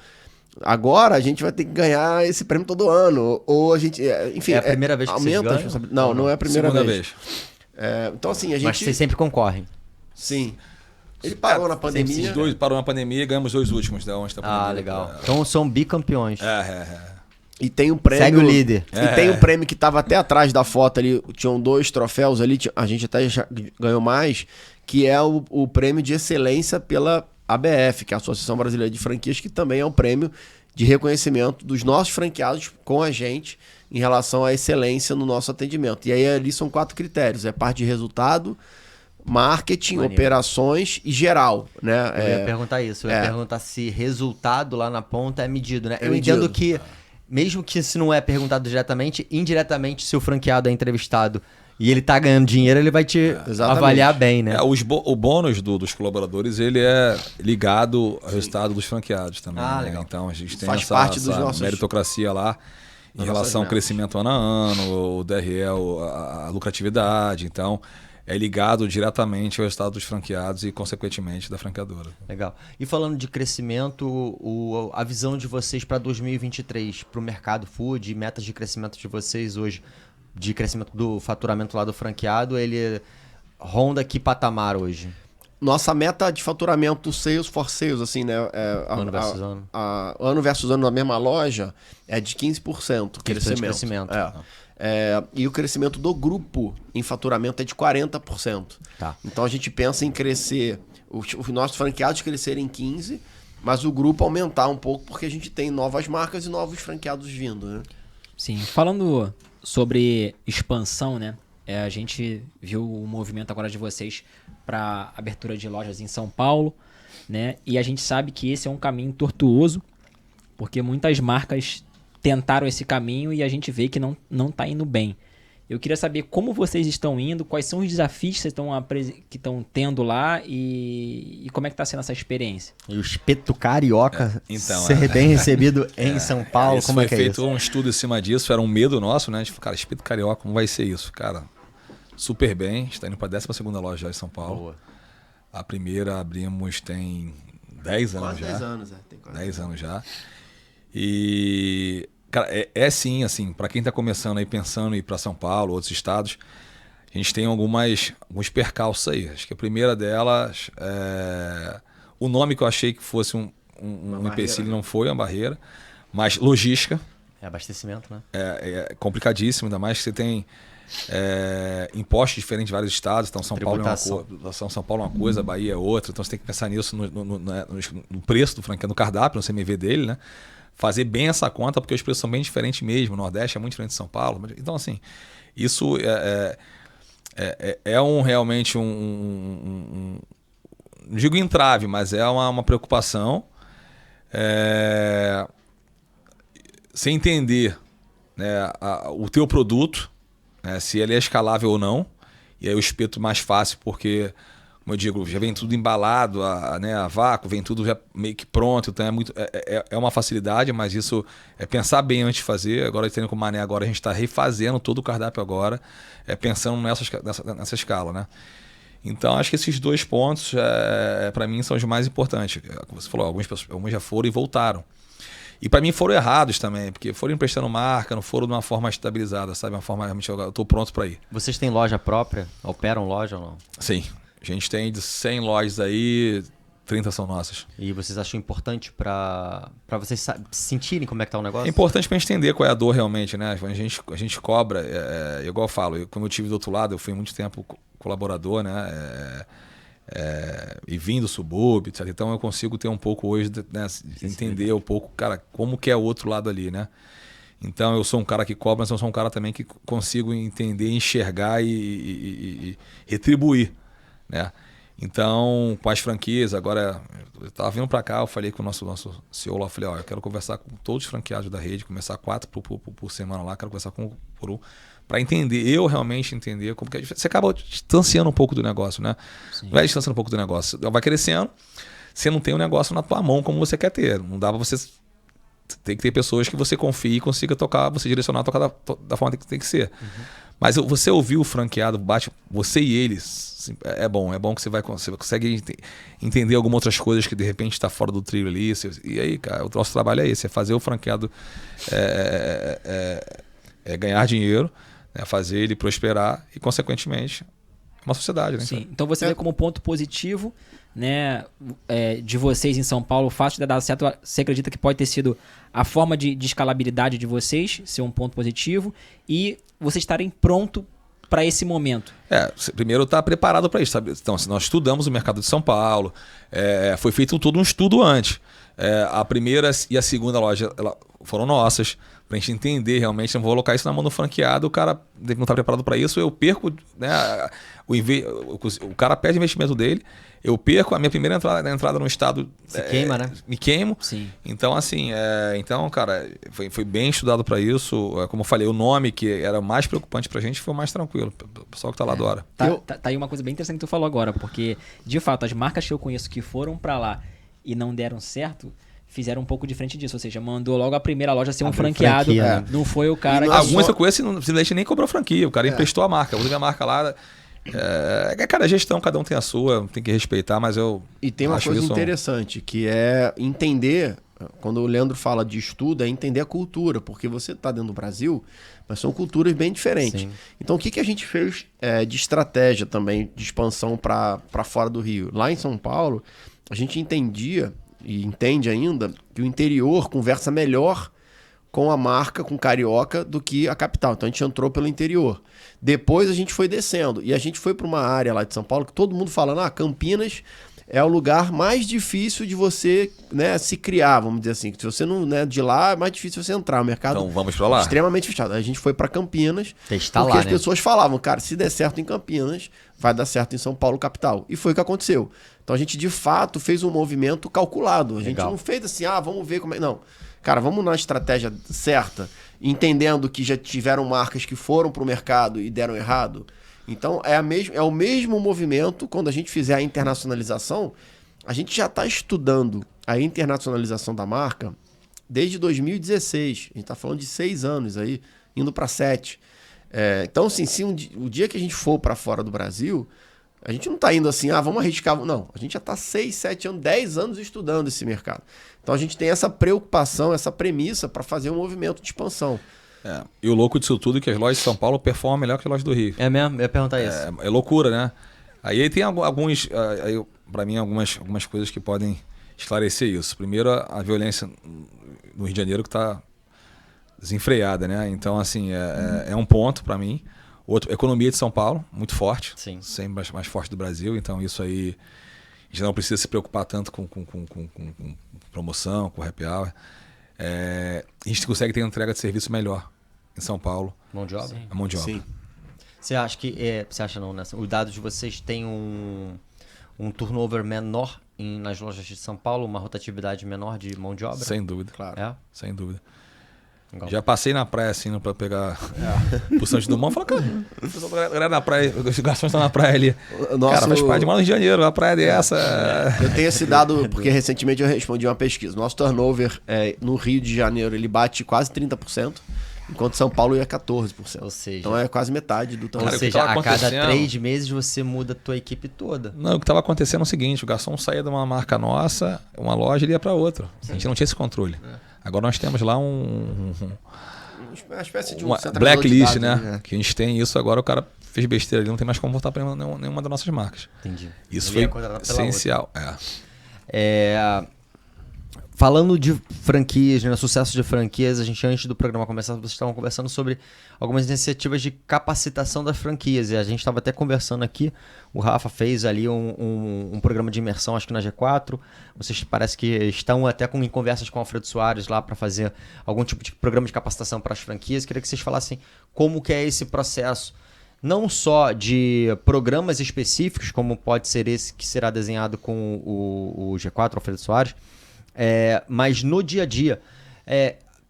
Agora a gente vai ter que ganhar esse prêmio todo ano. Ou a gente. Enfim, é a primeira vez que vocês aumenta a responsabilidade. Não é a primeira vez. Então, assim, a gente. Mas vocês sempre concorrem. Sim. Ele parou na pandemia. Parou na pandemia e ganhamos 2 últimos da onde tá pandemia. Legal. Então são bicampeões. E tem um prêmio. Segue o líder. E tem um prêmio que estava até atrás da foto ali. Tinham 2 troféus ali. A gente até já ganhou mais. Que é o prêmio de excelência pela ABF, que é a Associação Brasileira de Franquias, que também é um prêmio de reconhecimento dos nossos franqueados com a gente em relação à excelência no nosso atendimento. E aí ali são 4 critérios. Parte de resultado, marketing, operações e geral, né? Eu ia perguntar isso. Eu ia perguntar se resultado lá na ponta é medido, né? Eu medido. entendo que, mesmo que se não é perguntado diretamente, indiretamente, se o franqueado é entrevistado e ele tá ganhando dinheiro, ele vai te avaliar bem, né? O bônus dos colaboradores, ele é ligado ao resultado dos franqueados também. Né? Legal. Então a gente tem Faz parte dos essa nossos... meritocracia lá em relação ao crescimento ano a ano, o DRE, a lucratividade. Então é ligado diretamente ao resultado dos franqueados e, consequentemente, da franqueadora. Legal. E falando de crescimento, a visão de vocês para 2023, para o mercado food, metas de crescimento de vocês hoje, de crescimento do faturamento lá do franqueado, ele ronda que patamar hoje? Nossa meta de faturamento sales for sales, assim, né? Ano versus ano. Ano versus ano na mesma loja é de 15% crescimento. Crescimento. E o crescimento do grupo em faturamento é de 40%. Tá. Então a gente pensa em crescer, os nossos franqueados crescerem em 15%, mas o grupo aumentar um pouco porque a gente tem novas marcas e novos franqueados vindo, né? Sim, falando sobre expansão, né? A gente viu o movimento agora de vocês para abertura de lojas em São Paulo, né? E a gente sabe que esse é um caminho tortuoso, porque muitas marcas tentaram esse caminho e a gente vê que não tá indo bem. Eu queria saber como vocês estão indo, quais são os desafios que estão tendo lá e como é que está sendo essa experiência. E o espeto carioca ser bem recebido em São Paulo, como é que é isso? Foi feito um estudo em cima disso, era um medo nosso, né? A gente falou, cara, espeto carioca, como vai ser isso? Cara, super bem, a gente está indo para a 12ª loja já em São Paulo. Boa. A primeira abrimos tem 10 anos Quase já. 10 anos, Tem quase 10 anos já. E, cara, é sim, assim, para quem está começando aí, pensando em ir para São Paulo, outros estados, a gente tem alguns percalços aí. Acho que a primeira delas é... O nome que eu achei que fosse um empecilho não foi uma barreira, mas logística. É abastecimento, né? É complicadíssimo, ainda mais que você tem impostos diferentes em vários estados. Então São Paulo é uma coisa, Bahia é outra. Então você tem que pensar nisso no preço do franqueado, no cardápio, no CMV dele, né? Fazer bem essa conta, porque os preços são bem diferentes mesmo. O Nordeste é muito diferente de São Paulo. Então, assim, isso realmente não digo entrave, mas é uma preocupação. Você entender, né, o teu produto, né, se ele é escalável ou não. E aí o espeto mais fácil, porque, como eu digo, já vem tudo embalado, a vácuo, vem tudo já meio que pronto. Então é uma facilidade, mas isso é pensar bem antes de fazer. Agora, tendo com o Mané, agora a gente está refazendo todo o cardápio agora, pensando nessa escala, né? Então, acho que esses 2 pontos, para mim, são os mais importantes. Como você falou, alguns já foram e voltaram. E para mim foram errados também, porque foram emprestando marca, não foram de uma forma estabilizada, sabe? Uma forma realmente, eu estou pronto para ir. Vocês têm loja própria? Operam loja ou não? Sim. A gente tem de 100 lojas aí, 30 são nossas. E vocês acham importante para vocês sentirem como é que tá o negócio? É importante para a gente entender qual é a dor realmente, né? A gente cobra, igual eu falo, como eu tive do outro lado, eu fui muito tempo colaborador, né? E vim do subúrbio, etc. Então eu consigo ter um pouco hoje, né, entender um pouco, cara, como que é o outro lado ali, né? Então eu sou um cara que cobra, mas eu sou um cara também que consigo entender, enxergar e retribuir, né? Então, com as franquias, agora eu estava vindo para cá, eu falei com o nosso CEO lá, eu falei, eu quero conversar com todos os franqueados da rede, começar 4 por semana lá, quero conversar com por um, para entender, eu realmente entender como que você acaba distanciando um pouco do negócio, né? Sim. Vai distanciando um pouco do negócio, vai crescendo, você não tem o negócio na tua mão como você quer ter, não dá para você... Tem que ter pessoas que você confie e consiga tocar, você direcionar, tocar da forma que tem que ser. Uhum. Mas você ouvir o franqueado, você e eles, é bom que você consegue entender algumas outras coisas que de repente está fora do trilho ali. E aí, cara, o nosso trabalho é esse, é fazer o franqueado ganhar dinheiro, né, fazer ele prosperar e, consequentemente, uma sociedade. Né? Sim, então você vê como ponto positivo, né, de vocês em São Paulo, o fato de ter dado certo, você acredita que pode ter sido a forma de escalabilidade de vocês, ser um ponto positivo, e vocês estarem prontos para esse momento? Primeiro estar preparado para isso, sabe? Então, nós estudamos o mercado de São Paulo, foi feito todo um estudo antes. A primeira e a segunda loja foram nossas, para a gente entender realmente, não vou colocar isso na mão do franqueado, o cara não está preparado para isso, eu perco, né, o cara perde o investimento dele, eu perco a minha primeira entrada no estado. Se queima, né? Me queimo. Sim. Então, assim, cara, foi bem estudado para isso. Como eu falei, o nome que era mais preocupante para a gente foi o mais tranquilo. O pessoal que está lá adora. Tá aí uma coisa bem interessante que tu falou agora, porque, de fato, as marcas que eu conheço que foram para lá e não deram certo, fizeram um pouco diferente disso, ou seja, mandou logo a primeira loja ser um franqueado, não foi o cara... Alguns eu conheço simplesmente nem cobrou franquia, o cara emprestou a marca, usa a marca lá... Cara, gestão, cada um tem a sua, tem que respeitar, mas eu... E tem uma coisa interessante, que é entender quando o Leandro fala de estudo, é entender a cultura, porque você está dentro do Brasil, mas são culturas bem diferentes. Sim. Então, o que a gente fez de estratégia também, de expansão para fora do Rio? Lá em São Paulo, a gente entendia, e entende ainda, que o interior conversa melhor com a marca, com Carioca, do que a capital. Então, a gente entrou pelo interior. Depois, a gente foi descendo. E a gente foi para uma área lá de São Paulo que todo mundo falando, Campinas é o lugar mais difícil de você, né, se criar, vamos dizer assim. Se você não é de lá, é mais difícil você entrar. O mercado Então vamos pra lá. extremamente fechado. A gente foi para Campinas, Testar porque lá, as né? pessoas falavam, cara, se der certo em Campinas, vai dar certo em São Paulo, capital. E foi o que aconteceu. Então a gente, de fato, fez um movimento calculado. A gente Legal. não fez assim, vamos ver como é... Não. Cara, vamos na estratégia certa, entendendo que já tiveram marcas que foram para o mercado e deram errado. Então, é o mesmo movimento. Quando a gente fizer a internacionalização, a gente já está estudando a internacionalização da marca desde 2016. A gente está falando de 6 anos aí, indo para 7. Então, assim, se o dia que a gente for para fora do Brasil, a gente não está indo assim, vamos arriscar. Não, a gente já está 6, 7 anos, 10 anos estudando esse mercado. Então, a gente tem essa preocupação, essa premissa para fazer um movimento de expansão. E o louco disso tudo é que as lojas de São Paulo performam melhor que as lojas do Rio. É mesmo? Eu ia perguntar isso. É loucura, né? Aí tem alguns, para mim, algumas coisas que podem esclarecer isso. Primeiro, a violência no Rio de Janeiro que está desenfreada, né? Então, assim, é um ponto para mim. Outro, economia de São Paulo, muito forte. Sim. Sempre mais forte do Brasil. Então, isso aí, a gente não precisa se preocupar tanto com promoção, com happy hour. A gente consegue ter uma entrega de serviço melhor em São Paulo. Mão de obra? A mão de obra. Sim. Você acha que... você acha não, né? Os dados de vocês têm um turnover menor nas lojas de São Paulo, uma rotatividade menor de mão de obra? Sem dúvida. Claro. Sem dúvida. Legal. Já passei na praia assim, pra pegar o Santos Dumont e falei, cara, a galera na praia, os garçons estão na praia ali. Cara, faz parte de Rio de Janeiro, uma praia dessa. Eu tenho esse dado porque recentemente eu respondi uma pesquisa. Nosso turnover no Rio de Janeiro ele bate quase 30%, enquanto São Paulo ia 14%. Ou seja, Então é quase metade do ou turnover. Cara, o que seja, tava a cada acontecendo- 3 meses você muda a tua equipe toda. Não, o que estava acontecendo é o seguinte, o garçom saía de uma marca nossa, uma loja, ele ia para outra. A gente não tinha esse controle. Agora nós temos lá Uma espécie de uma centralizador de blacklist, dados, né? Que a gente tem isso, agora o cara fez besteira ali, não tem mais como voltar para nenhuma das nossas marcas. Entendi. Isso Ele ia foi contratar pela essencial. Falando de franquias, né, sucesso de franquias, a gente antes do programa começar, vocês estavam conversando sobre algumas iniciativas de capacitação das franquias. E a gente estava até conversando aqui, o Rafa fez ali um programa de imersão, acho que na G4. Vocês parece que estão até em conversas com o Alfredo Soares lá para fazer algum tipo de programa de capacitação para as franquias. Queria que vocês falassem como que é esse processo, não só de programas específicos, como pode ser esse que será desenhado com o G4, o Alfredo Soares, mas no dia a dia,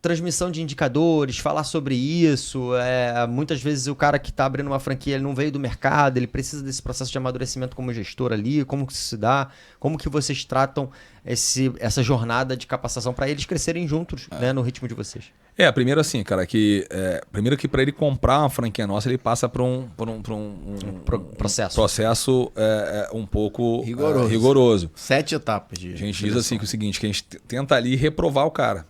transmissão de indicadores, falar sobre isso. Muitas vezes o cara que está abrindo uma franquia ele não veio do mercado, ele precisa desse processo de amadurecimento como gestor ali, como que isso se dá, como que vocês tratam essa jornada de capacitação para eles crescerem juntos, né, no ritmo de vocês. Primeiro assim, cara, primeiro que para ele comprar uma franquia nossa, ele passa por um processo um pouco rigoroso. 7 etapas de A gente diz assim que o seguinte, que a gente tenta ali reprovar o cara.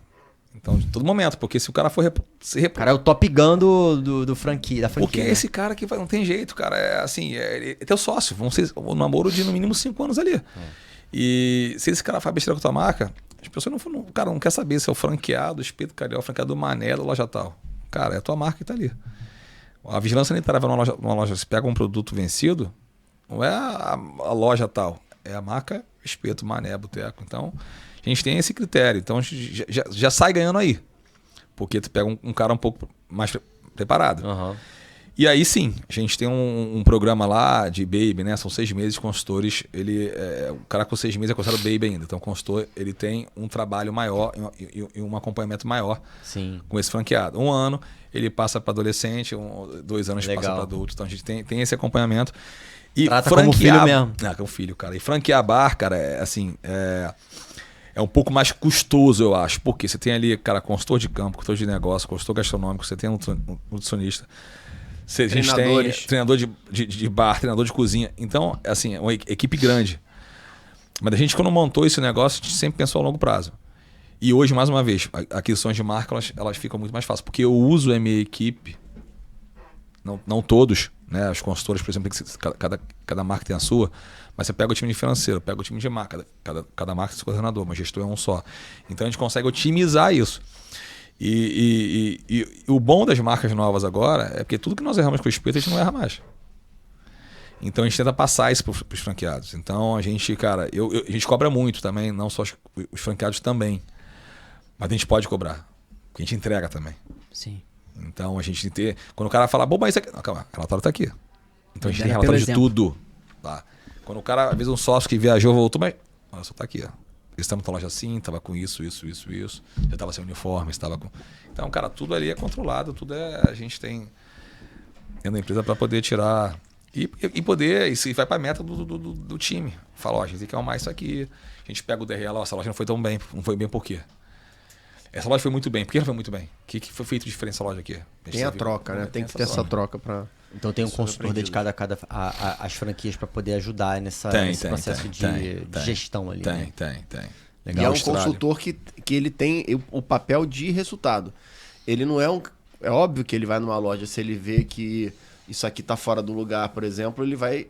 Então, de todo momento, porque se o cara for se O reprovar. cara é o Top Gun da franquia. Porque Né? esse cara que não tem jeito, cara, ele é teu sócio. Vão ser um namoro de no mínimo 5 anos ali. E se esse cara faz besteira com a tua marca, as pessoas o cara não quer saber se é o franqueado, o Espeto Carioca, o franqueado do Mané, da loja tal. Cara, é a tua marca que tá ali. A vigilância sanitária vai numa loja, se pega um produto vencido, não é a loja tal, é a marca Espeto, Mané, Boteco. Então, a gente tem esse critério. Então, a gente já sai ganhando aí. Porque tu pega um cara um pouco mais preparado. Uhum. E aí sim, a gente tem um programa lá de baby, né? São 6 meses de consultores. O cara com 6 meses é considerado baby ainda. Então o consultor ele tem um trabalho maior e um acompanhamento maior Sim. com esse franqueado. 1 ano ele passa para adolescente, 2 anos Legal. passa para adulto. Então a gente tem esse acompanhamento. E Trata como filho mesmo. Como filho, cara. E franquear bar, cara, é um pouco mais custoso, eu acho. Porque você tem ali, cara, consultor de campo, consultor de negócio, consultor gastronômico, você tem um nutricionista. A gente tem treinador de bar, treinador de cozinha. Então, assim, é uma equipe grande. Mas a gente, quando montou esse negócio, a gente sempre pensou a longo prazo. E hoje, mais uma vez, aquisições de marca, elas ficam muito mais fáceis. Porque eu uso a minha equipe, não todos, né? As consultoras, por exemplo, cada marca tem a sua, mas você pega o time de financeiro, pega o time de marca, cada marca tem seu coordenador, mas gestor é um só. Então a gente consegue otimizar isso. E o bom das marcas novas agora é porque tudo que nós erramos com o espeto, a gente não erra mais. Então a gente tenta passar isso para os franqueados. Então a gente, cara, a gente cobra muito também, não só os franqueados também. Mas a gente pode cobrar, porque a gente entrega também. Sim. Então a gente tem. Quando o cara fala, bom, mas isso aqui. Não, calma, o relatório tá aqui. Então a gente tem Pelo relatório de exemplo. tudo. Tá? Quando o cara, às vezes um sócio que viajou, voltou, mas. Olha, só tá aqui, ó. Eles estavam na loja assim, tava com isso. Já tava sem uniforme, estava com. Então, cara, tudo ali é controlado, tudo é. A gente tem dentro da empresa para poder tirar. E poder. Isso vai pra meta do time. Fala, ó, a gente tem que arrumar isso aqui. A gente pega o DRL, ó, essa loja não foi tão bem. Não foi bem por quê? Essa loja foi muito bem. Por que ela foi muito bem? O que foi feito de diferença essa loja aqui? Tem a troca, né? Tem que ter essa troca para. Então tem um consultor dedicado às franquias para poder ajudar nesse processo de gestão ali. Tem. Legal. E é um consultor que ele tem o papel de resultado. Ele não é um. É óbvio que ele vai numa loja, se ele vê que isso aqui tá fora do lugar, por exemplo, ele vai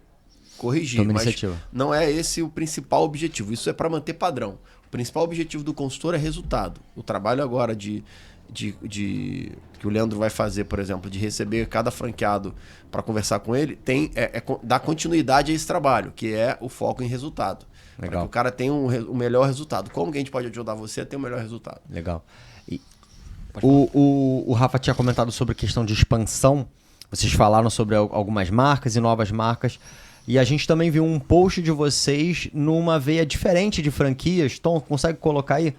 corrigir. Toma Mas iniciativa. não é esse o principal objetivo. Isso é para manter padrão. O principal objetivo do consultor é resultado. O trabalho agora que o Leandro vai fazer, por exemplo, de receber cada franqueado para conversar com ele, dar continuidade a esse trabalho, que é o foco em resultado. Para que o cara tenha o melhor resultado. Como que a gente pode ajudar você a ter o melhor resultado? Legal. E o Rafa tinha comentado sobre a questão de expansão. Vocês falaram sobre algumas marcas e novas marcas. E a gente também viu um post de vocês numa veia diferente de franquias. Tom, consegue colocar aí?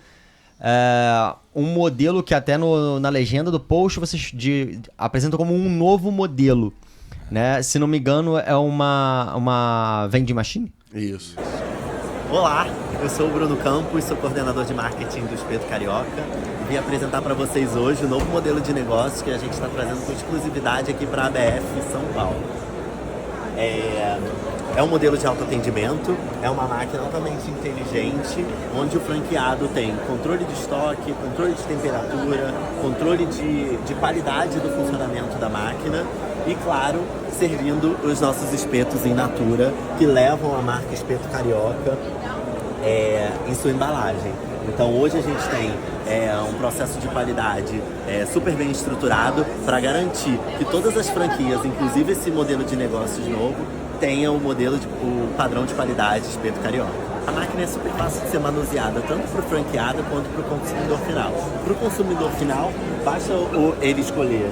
Um modelo que até na legenda do post vocês apresentam como um novo modelo. Né? Se não me engano, é uma vending machine? Isso. Olá, eu sou o Bruno Campos, sou coordenador de marketing do Espeto Carioca. Vim apresentar para vocês hoje o novo modelo de negócio que a gente está trazendo com exclusividade aqui para a ABF São Paulo. É um modelo de autoatendimento, é uma máquina altamente inteligente, onde o franqueado tem controle de estoque, controle de temperatura, controle de qualidade do funcionamento da máquina e, claro, servindo os nossos espetos in natura, que levam a marca Espeto Carioca em sua embalagem. Então hoje a gente tem um processo de qualidade super bem estruturado para garantir que todas as franquias, inclusive esse modelo de negócios novo, tenham o padrão de qualidade Espeto Carioca. A máquina é super fácil de ser manuseada, tanto para o franqueado quanto para o consumidor final. Para o consumidor final, basta ele escolher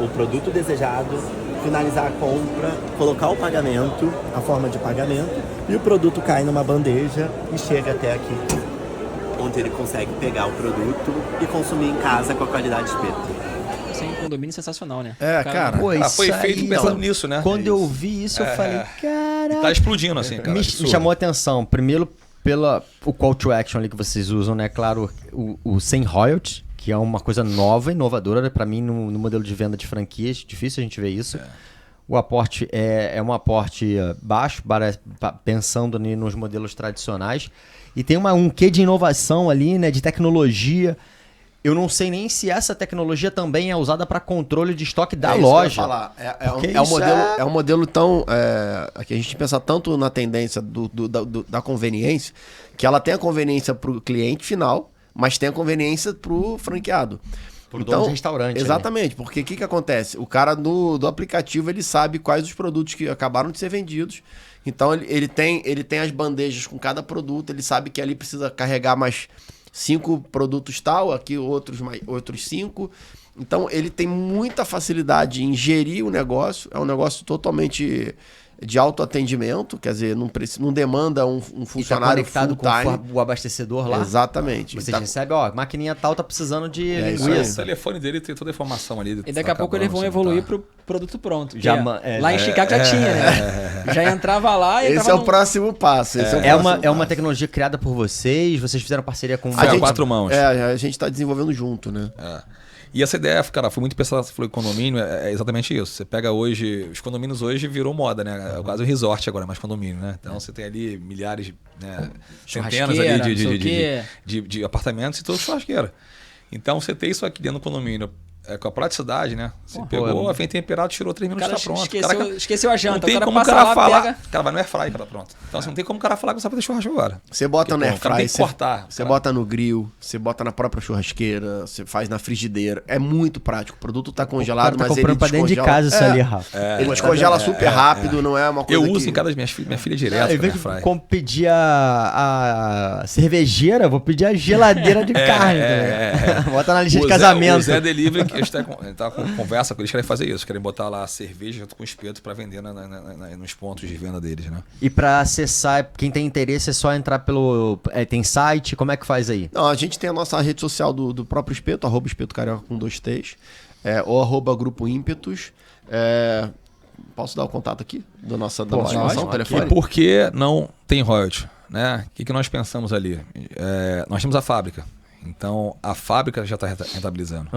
o produto desejado, finalizar a compra, colocar o pagamento, a forma de pagamento, e o produto cai numa bandeja e chega até aqui, onde ele consegue pegar o produto e consumir em casa com a qualidade Espeto. Isso é um condomínio sensacional, né? Cara. Pô, Foi isso feito aí, pensando ó, nisso, né? Quando eu vi isso, eu falei, caraca. Tá explodindo assim, cara. Me absurdo. chamou a atenção. Primeiro, o call to action ali que vocês usam, né? Claro, o sem royalty, que é uma coisa nova, inovadora, né? Pra mim, no modelo de venda de franquias. Difícil a gente ver isso. O aporte é um aporte baixo, pensando ali nos modelos tradicionais. E tem um quê de inovação ali, né? De tecnologia. Eu não sei nem se essa tecnologia também é usada para controle de estoque da loja. Isso que eu ia falar. Porque É um modelo tão. Que a gente pensa tanto na tendência da conveniência, que ela tem a conveniência para o cliente final, mas tem a conveniência para o franqueado. Pro dono de restaurante. Exatamente, porque o que acontece? O cara do aplicativo, ele sabe quais os produtos que acabaram de ser vendidos. Então ele tem as bandejas com cada produto, ele sabe que ali precisa carregar mais 5 produtos tal, aqui outros 5. Então ele tem muita facilidade em gerir o negócio. É um negócio totalmente de autoatendimento, quer dizer, não demanda um funcionário conectado full-time. com o abastecedor lá. Exatamente. Vocês recebem, ó, maquininha tal tá precisando de O linguiça. telefone dele tem toda a informação ali. E daqui a pouco eles vão evoluir pro produto pronto. Lá em Chicago já tinha, né? Já entrava lá e Esse é o próximo passo. É uma tecnologia criada por vocês fizeram parceria com... Foi a 4 mãos. A gente está desenvolvendo junto, né? E essa ideia, cara, foi muito pensada, você falou condomínio, é exatamente isso. Você pega hoje, os condomínios hoje virou moda, né? É quase um resort agora, mais condomínio, né? Então você tem ali milhares, né? Centenas ali de apartamentos e tudo churrasqueira. Então você tem isso aqui dentro do condomínio. Com a praticidade, né? Você pegou, vem temperado, tirou 3 minutos, tá pronto. Esqueceu a janta. Não tem como o cara falar. Cara, vai no airfry, cara, pronto. Então, não tem como o cara falar que não sabe fazer churrasco agora. Você bota no airfry, você bota no grill, você bota na própria churrasqueira, você faz na frigideira. É muito prático. O produto tá congelado, mas ele pra dentro de casa isso ali, Rafa. Ele descongela super rápido, não é uma coisa Eu uso em casa das minha filha direto. Em vez de como pedir a cervejeira, vou pedir a geladeira de carne. Bota na lista de casamento. O Zé Delivery, que a gente tá com conversa com eles, querem fazer isso. Querem botar lá a cerveja junto com o espeto pra vender nos pontos de venda deles, né? E pra acessar, quem tem interesse é só entrar pelo... tem site? Como é que faz aí? Não, a gente tem a nossa rede social do próprio Espeto, @Espeto Carioca com 2 T's, ou @Grupo Ímpetos. Posso dar o contato aqui da nossa expansão, telefone? E por que não tem royalty? Né? O que nós pensamos ali? Nós temos a fábrica. Então, a fábrica já está rentabilizando.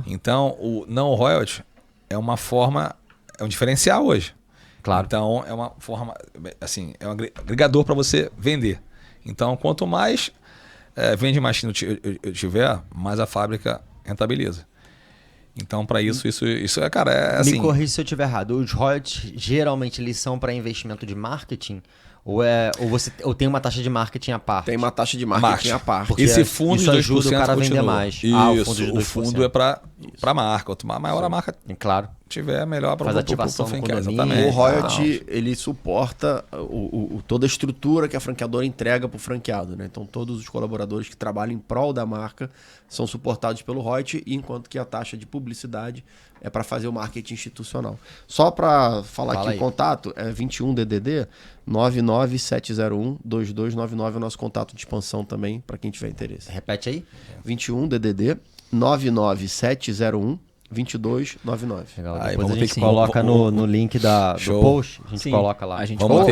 Então, o não royalty é uma forma, é um diferencial hoje. Claro. Então, é uma forma, assim, é um agregador para você vender. Então, quanto mais vende mais eu tiver, mais a fábrica rentabiliza. Então, para isso é, cara, é assim... Me corrija se eu estiver errado. Os royalties, geralmente, eles são para investimento de marketing? Ou tem uma taxa de marketing à parte? Tem uma taxa de marketing à parte. Porque esse fundo isso de 2% ajuda o cara a vender mais. Isso, o fundo é para a marca. Quanto maior a marca tiver, melhor para o ativação do exatamente. O royalty, ele suporta toda a estrutura que a franqueadora entrega para o franqueado, né? Então, todos os colaboradores que trabalham em prol da marca são suportados pelo royalty, enquanto que a taxa de publicidade é para fazer o marketing institucional. Só para falar aqui, o contato é 21 DDD 99701-2299, é o nosso contato de expansão também, para quem tiver interesse. Repete aí. 21 DDD 99701-2299. Legal. Depois a gente coloca no link do post, a gente coloca lá. Vamos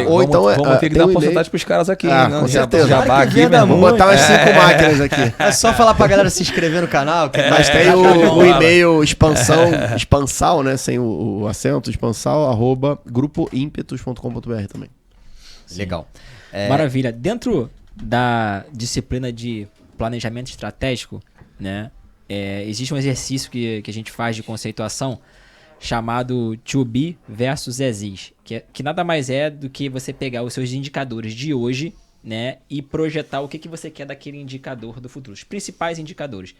ter que dar porcentagem pros caras aqui. Com certeza. Jabá aqui, vamos botar umas 5 máquinas aqui. É só falar pra galera se inscrever no canal. Mas tem o e-mail expansal, né? Sem o acento, expansal, @grupoimpetus.com.br também. Legal. Maravilha. Dentro da disciplina de planejamento estratégico, né? Existe um exercício que a gente faz de conceituação chamado To Be versus As Is, que nada mais é do que você pegar os seus indicadores de hoje, né, e projetar o que você quer daquele indicador do futuro, os principais indicadores.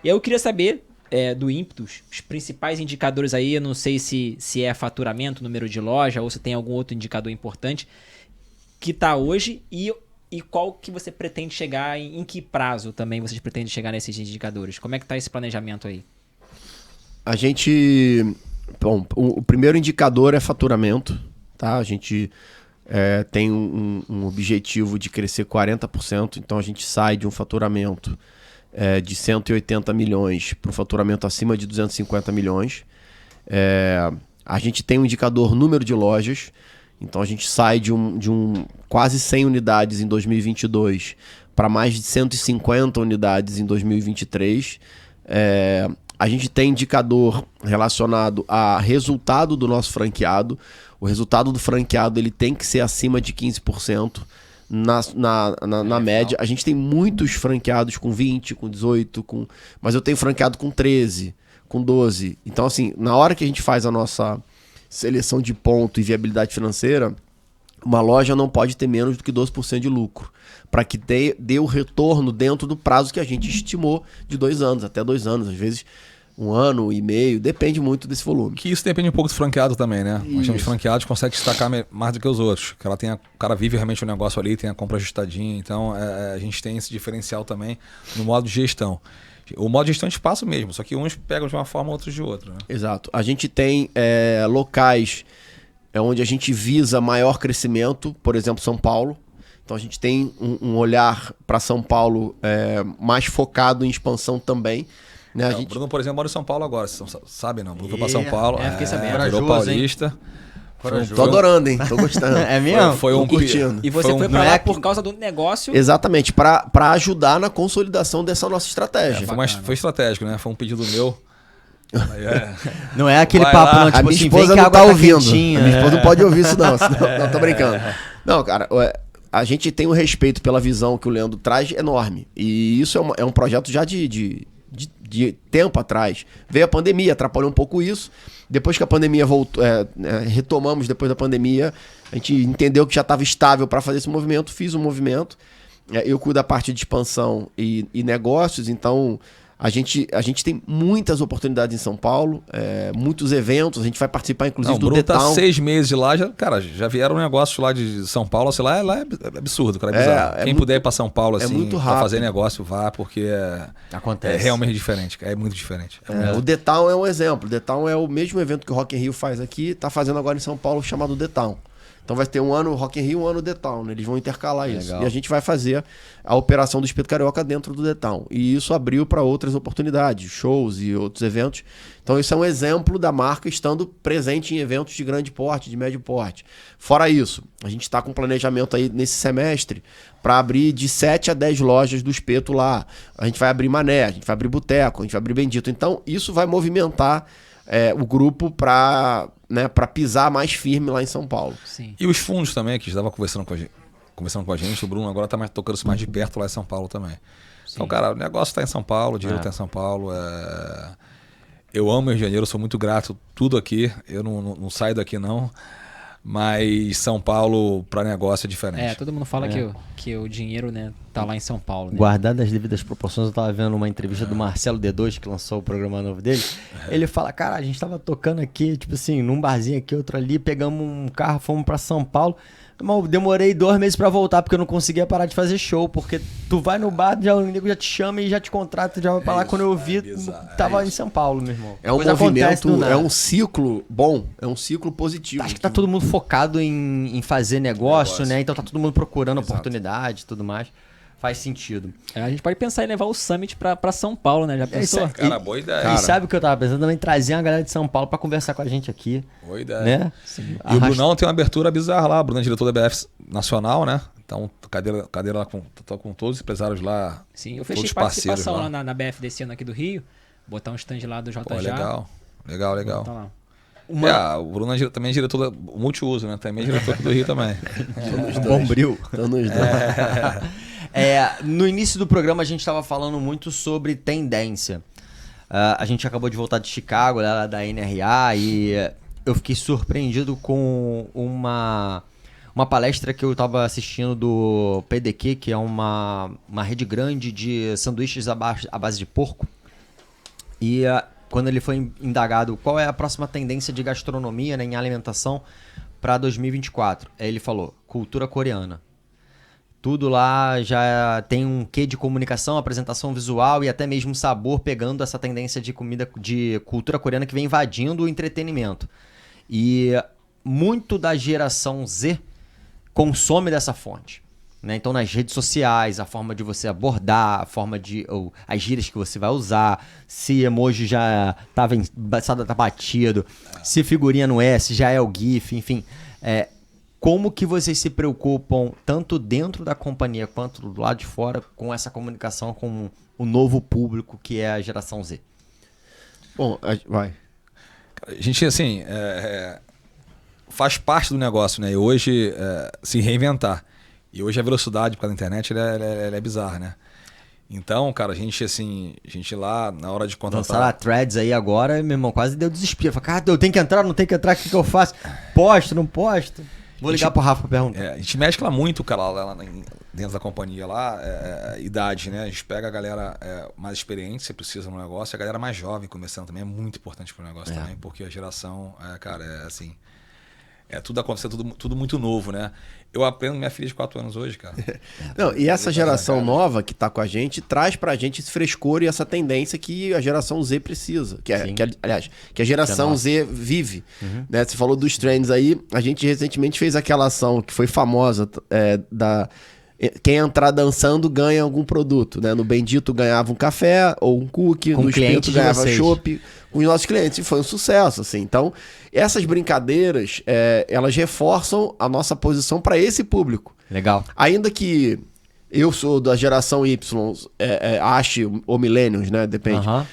E eu queria saber do Ímpetus, os principais indicadores aí, eu não sei se é faturamento, número de loja, ou se tem algum outro indicador importante que está hoje e qual que você pretende chegar, em que prazo também vocês pretendem chegar nesses indicadores? Como é que está esse planejamento aí? A gente... Bom, o primeiro indicador é faturamento, tá? A gente tem um objetivo de crescer 40%, então a gente sai de um faturamento de 180 milhões para um faturamento acima de 250 milhões. A gente tem um indicador número de lojas, então a gente sai de um quase 100 unidades em 2022 para mais de 150 unidades em 2023. A gente tem indicador relacionado a resultado do nosso franqueado. O resultado do franqueado ele tem que ser acima de 15% na média. A gente tem muitos franqueados com 20, com 18, mas eu tenho franqueado com 13, com 12. Então, assim, na hora que a gente faz a nossa seleção de ponto e viabilidade financeira, uma loja não pode ter menos do que 12% de lucro, para que dê o retorno dentro do prazo que a gente estimou de 2 anos, até 2 anos, às vezes 1 ano e meio, depende muito desse volume. Que isso depende um pouco do franqueado também, né? Nós temos franqueados que conseguem destacar mais do que os outros, que o cara vive realmente o negócio ali, tem a compra ajustadinha, então a gente tem esse diferencial também no modo de gestão. O modo de gestão é de espaço mesmo, só que uns pegam de uma forma, outros de outra. Né? Exato. A gente tem locais onde a gente visa maior crescimento, por exemplo, São Paulo. Então a gente tem um olhar para São Paulo mais focado em expansão também. Né? Não, Bruno, por exemplo, mora em São Paulo agora, vocês sabem não? Bruno foi para São Paulo, fiquei sabendo. virou paulista. Corajoso. Tô adorando, hein? Tô gostando. É mesmo? Foi Tô um curtindo. E você Foi um- foi pra não lá é por causa do negócio. Exatamente, pra ajudar na consolidação dessa nossa estratégia. Foi estratégico, né? Foi um pedido meu. Aí, Não é aquele Vai papo, lá. não, A tipo minha assim, esposa vem que a não água tá tá ouvindo. quentinha. A minha esposa É. não pode ouvir isso, não. Não, tô brincando. Não, cara, a gente tem um respeito pela visão que o Leandro traz enorme. E isso é um projeto já de tempo atrás. Veio a pandemia, atrapalhou um pouco isso. Depois que a pandemia voltou, retomamos depois da pandemia, a gente entendeu que já estava estável para fazer esse movimento, fiz um movimento. Eu cuido da parte de expansão e negócios, então a gente tem muitas oportunidades em São Paulo, muitos eventos, a gente vai participar inclusive Não, o do Bruno The tá Town. 6 meses de lá, já vieram negócios lá de São Paulo, sei lá, lá é absurdo, cara, é bizarro. Quem muito- puder ir pra São Paulo, assim, muito pra rápido. fazer negócio, vá, porque Acontece. é realmente diferente, cara, é muito diferente. O The Town é um exemplo. O The Town é o mesmo evento que o Rock in Rio faz aqui, tá fazendo agora em São Paulo, chamado The Town. Então vai ter um ano Rock in Rio, um ano The Town, né? Eles vão intercalar isso. Legal. E a gente vai fazer a operação do Espeto Carioca dentro do The Town. E isso abriu para outras oportunidades, shows e outros eventos. Então isso é um exemplo da marca estando presente em eventos de grande porte, de médio porte. Fora isso, a gente está com planejamento aí nesse semestre para abrir de 7 a 10 lojas do Espeto lá. A gente vai abrir Mané, a gente vai abrir Boteco, a gente vai abrir Bendito. Então isso vai movimentar o grupo para pisar mais firme lá em São Paulo. Sim. E os fundos também, que estavam conversando com a gente, o Bruno agora tá tocando isso mais de perto lá em São Paulo também. Então, cara, o negócio tá em São Paulo, o dinheiro tá em São Paulo. Eu amo Rio de Janeiro, sou muito grato, tudo aqui. Eu não saio daqui, não. Mas São Paulo, para negócio, é diferente. Todo mundo fala que o dinheiro, né, tá lá em São Paulo. Né? Guardado as devidas proporções, eu tava vendo uma entrevista do Marcelo D2, que lançou o programa novo dele. Ele fala, cara, a gente tava tocando aqui, tipo assim, num barzinho aqui, outro ali, pegamos um carro, fomos pra São Paulo. Mas eu demorei 2 meses pra voltar, porque eu não conseguia parar de fazer show, porque tu vai no bar, o nego já te chama e já te contrata, já vai pra lá. Quando eu vi, tava em São Paulo, meu irmão. É um Coisa acontece do movimento, nada. é um ciclo bom, é um ciclo positivo. Acho que tá todo mundo focado em fazer negócio, né? Então tá todo mundo procurando oportunidade e tudo mais. Faz sentido. A gente pode pensar em levar o Summit pra São Paulo, né? Já pensou? Cara, boa ideia. E sabe o que eu tava pensando? Também trazer uma galera de São Paulo pra conversar com a gente aqui. Boa ideia. Né? E o Brunão tem uma abertura bizarra lá. O Bruno é diretor da BF Nacional, né? Então, cadeira lá tô com todos os empresários lá. Sim, eu todos fechei os parceiros participação lá na BF desse ano aqui do Rio. Botar um stand lá do JJ. Pô, legal. Tá lá. O Bruno também é diretor do multiuso, né? Também é diretor aqui do Rio também. Bombril. Então, nos dois. No início do programa a gente estava falando muito sobre tendência. A gente acabou de voltar de Chicago, lá da NRA, e eu fiquei surpreendido com uma palestra que eu estava assistindo do PDQ, que é uma rede grande de sanduíches à base de porco. E quando ele foi indagado qual é a próxima tendência de gastronomia, né, em alimentação para 2024, aí ele falou, cultura coreana. Tudo lá já tem um quê de comunicação, apresentação visual e até mesmo sabor, pegando essa tendência de comida de cultura coreana que vem invadindo o entretenimento. E muito da geração Z consome dessa fonte. Né? Então, nas redes sociais, a forma de você abordar, a forma de as gírias que você vai usar, se emoji já tá batido, se figurinha não é, se já é o GIF, enfim. Como que vocês se preocupam, tanto dentro da companhia quanto do lado de fora, com essa comunicação com o novo público que é a geração Z? Bom, vai. A gente, assim, faz parte do negócio, né? E hoje, se reinventar. E hoje a velocidade por causa da internet ela é bizarra, né? Então, cara, a gente lá, na hora de contratar... Lançaram a Threads aí agora, meu irmão, quase deu desespero. Falei, cara, eu tenho que entrar, não tenho que entrar, o que eu faço? Posto, não posto? Vou ligar pro Rafa pra perguntar. A gente mescla muito, cara, lá dentro da companhia lá, idade, né? A gente pega a galera mais experiente, se precisa no negócio, e a galera mais jovem começando também é muito importante pro negócio também, porque a geração, cara, assim... tudo acontecendo, tudo muito novo, né? Eu aprendo minha filha de 4 anos hoje, cara. Não, e essa geração nova que tá com a gente traz pra gente esse frescor e essa tendência que a geração Z precisa. Aliás, que a geração Z vive. Uhum. Né? Você falou dos trends aí. A gente recentemente fez aquela ação que foi famosa quem entrar dançando ganha algum produto, né? No Bendito ganhava um café ou um cookie, Com no clientes Espeto de ganhava vocês. chopp com os nossos clientes. E foi um sucesso, assim. Então, essas brincadeiras, elas reforçam a nossa posição para esse público. Legal. Ainda que eu sou da geração Y, ache, ou Millennials, né? Depende. Aham.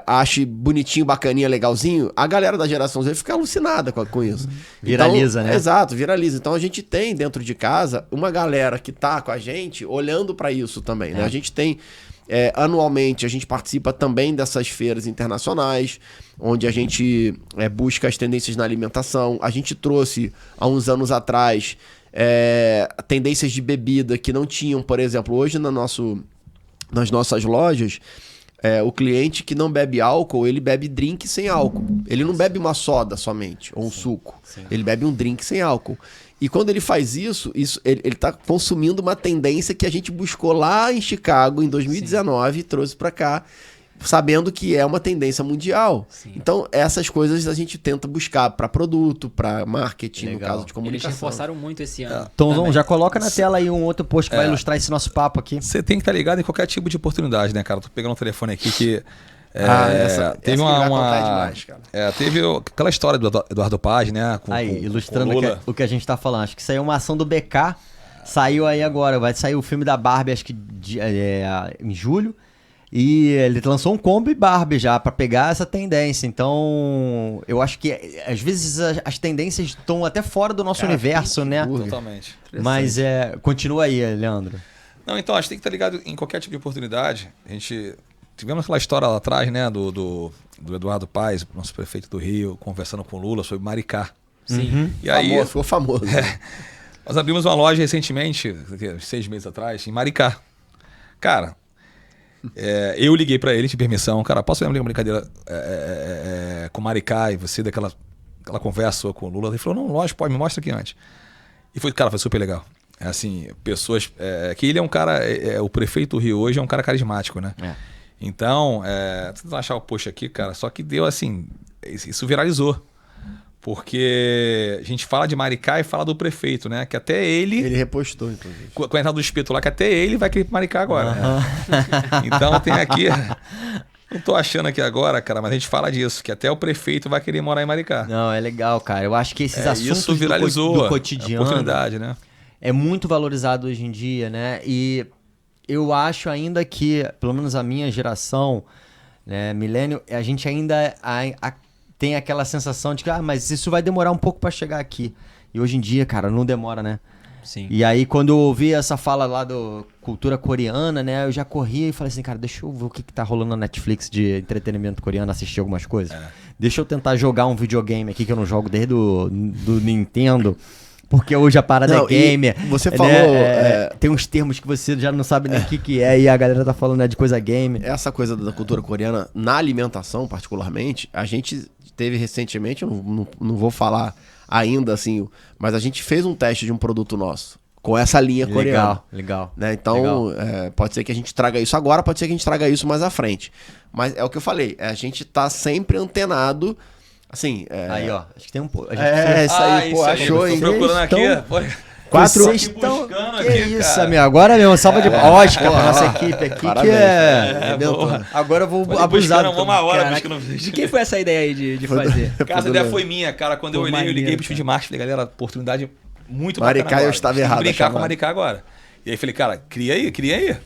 Ache bonitinho, bacaninha, legalzinho, a galera da geração Z fica alucinada com isso. Viraliza, Então, né? Exato, viraliza. Então a gente tem dentro de casa uma galera que tá com a gente olhando para isso também, né? A gente tem, anualmente, a gente participa também dessas feiras internacionais, onde a gente busca as tendências na alimentação. A gente trouxe, há uns anos atrás, tendências de bebida que não tinham, por exemplo, hoje nas nossas lojas, o cliente que não bebe álcool, ele bebe drink sem álcool. Ele não bebe uma soda somente, ou um suco. Ele bebe um drink sem álcool. E quando ele faz isso ele tá consumindo uma tendência que a gente buscou lá em Chicago, em 2019, e trouxe para cá, sabendo que é uma tendência mundial. Sim. Então, essas coisas a gente tenta buscar para produto, para marketing, Legal. no caso de Eles comunicação. reforçaram muito esse ano. Tom, também. já coloca na tela aí um outro post que vai ilustrar esse nosso papo aqui. Você tem que estar ligado em qualquer tipo de oportunidade, né, cara? Tô pegando um telefone aqui que... Essa teve que vai contar é demais, cara. teve aquela história do Eduardo Paz, né? Aí, ilustrando com Lula. o que a gente tá falando. Acho que isso aí é uma ação do BK. Saiu aí agora. Vai sair o filme da Barbie, acho que em julho. E ele lançou um combo Barbie já pra pegar essa tendência. Então, eu acho que às vezes as tendências estão até fora do nosso universo, né? Totalmente. Mas continua aí, Leandro. Não, então, a gente tem que estar ligado em qualquer tipo de oportunidade. A gente... Tivemos aquela história lá atrás, né? Do Eduardo Paes, nosso prefeito do Rio, conversando com o Lula sobre Maricá. Sim. E aí, Ficou famoso. nós abrimos uma loja recentemente, 6 meses atrás, em Maricá. Cara, eu liguei pra ele de permissão. Cara, posso fazer uma brincadeira com Maricá e você daquela conversa sua com o Lula? Ele falou, não, lógico, pode, me mostra aqui antes. E foi super legal. Assim, pessoas... que ele é um cara... o prefeito do Rio hoje é um cara carismático, né? Então, tentando achar o post aqui, cara, só que deu assim... Isso viralizou. Porque a gente fala de Maricá e fala do prefeito, né? Que até ele... Ele repostou, inclusive. Com a entrada do espeto lá, que até ele vai querer ir pra Maricá agora. Então tem aqui... Não tô achando aqui agora, cara, mas a gente fala disso, que até o prefeito vai querer morar em Maricá. Não, é legal, cara. Eu acho que esses assuntos Isso viralizou do a cotidiano oportunidade, né? é muito valorizado hoje em dia, né? E eu acho ainda que, pelo menos a minha geração, né, milênio, a gente ainda tem aquela sensação de que, mas isso vai demorar um pouco pra chegar aqui. E hoje em dia, cara, não demora, né? Sim. E aí, quando eu ouvi essa fala lá do cultura coreana, né, eu já corri e falei assim, cara, deixa eu ver o que tá rolando na Netflix de entretenimento coreano, assistir algumas coisas. Deixa eu tentar jogar um videogame aqui que eu não jogo desde do Nintendo. Porque hoje a parada Não, é gamer. você né? falou, Tem uns termos que você já não sabe nem o que é e a galera tá falando de coisa gamer. Essa coisa da cultura coreana, na alimentação particularmente, a gente teve recentemente, eu não vou falar ainda assim, mas a gente fez um teste de um produto nosso com essa linha coreana. Legal. Né? Então, pode ser que a gente traga isso agora, pode ser que a gente traga isso mais à frente. Mas é o que eu falei, a gente tá sempre antenado, assim... Aí, ó, acho que tem um pouco. isso aí, pô, achou, hein? Tô procurando aqui. Então, Pô, Quatro. Vocês Vocês estão... estão. Que isso, amigo. Agora mesmo, salva de Oscar pra nossa equipe aqui, Parabéns, entendeu? boa. Agora eu vou Buscando abusar. uma hora Caraca. buscando vídeo. De quem foi essa ideia aí de fazer? Cara, a ideia foi minha, cara. Quando eu Pô, olhei, eu liguei maneiro, pro time de marketing, falei, galera, oportunidade muito Maricá, bacana agora. eu estava A gente tem que errado, brincar chamado. com Maricá agora. E aí falei, cara, cria aí.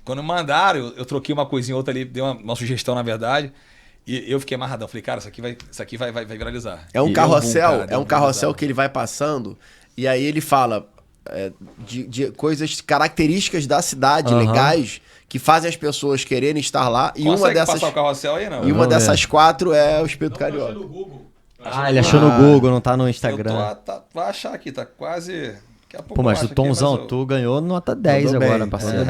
Quando mandaram, eu troquei uma coisinha outra ali, dei uma sugestão, na verdade. E eu fiquei amarradão. Falei, cara, isso aqui vai viralizar. É um E carrossel, deu um carrossel que ele vai passando e aí ele fala de coisas, características da cidade, legais, que fazem as pessoas quererem estar lá. E Consegue uma dessas, passar o carrossel aí, não? e uma Vamos dessas 4 é o Espeto Carioca. Ele achou no Google, não tá no Eu Instagram. vai achar aqui, tá quase... Daqui a pouco Pô, mas eu o acho Tomzão, aqui, mas tu ganhou nota 10 Mandou agora, bem, parceiro.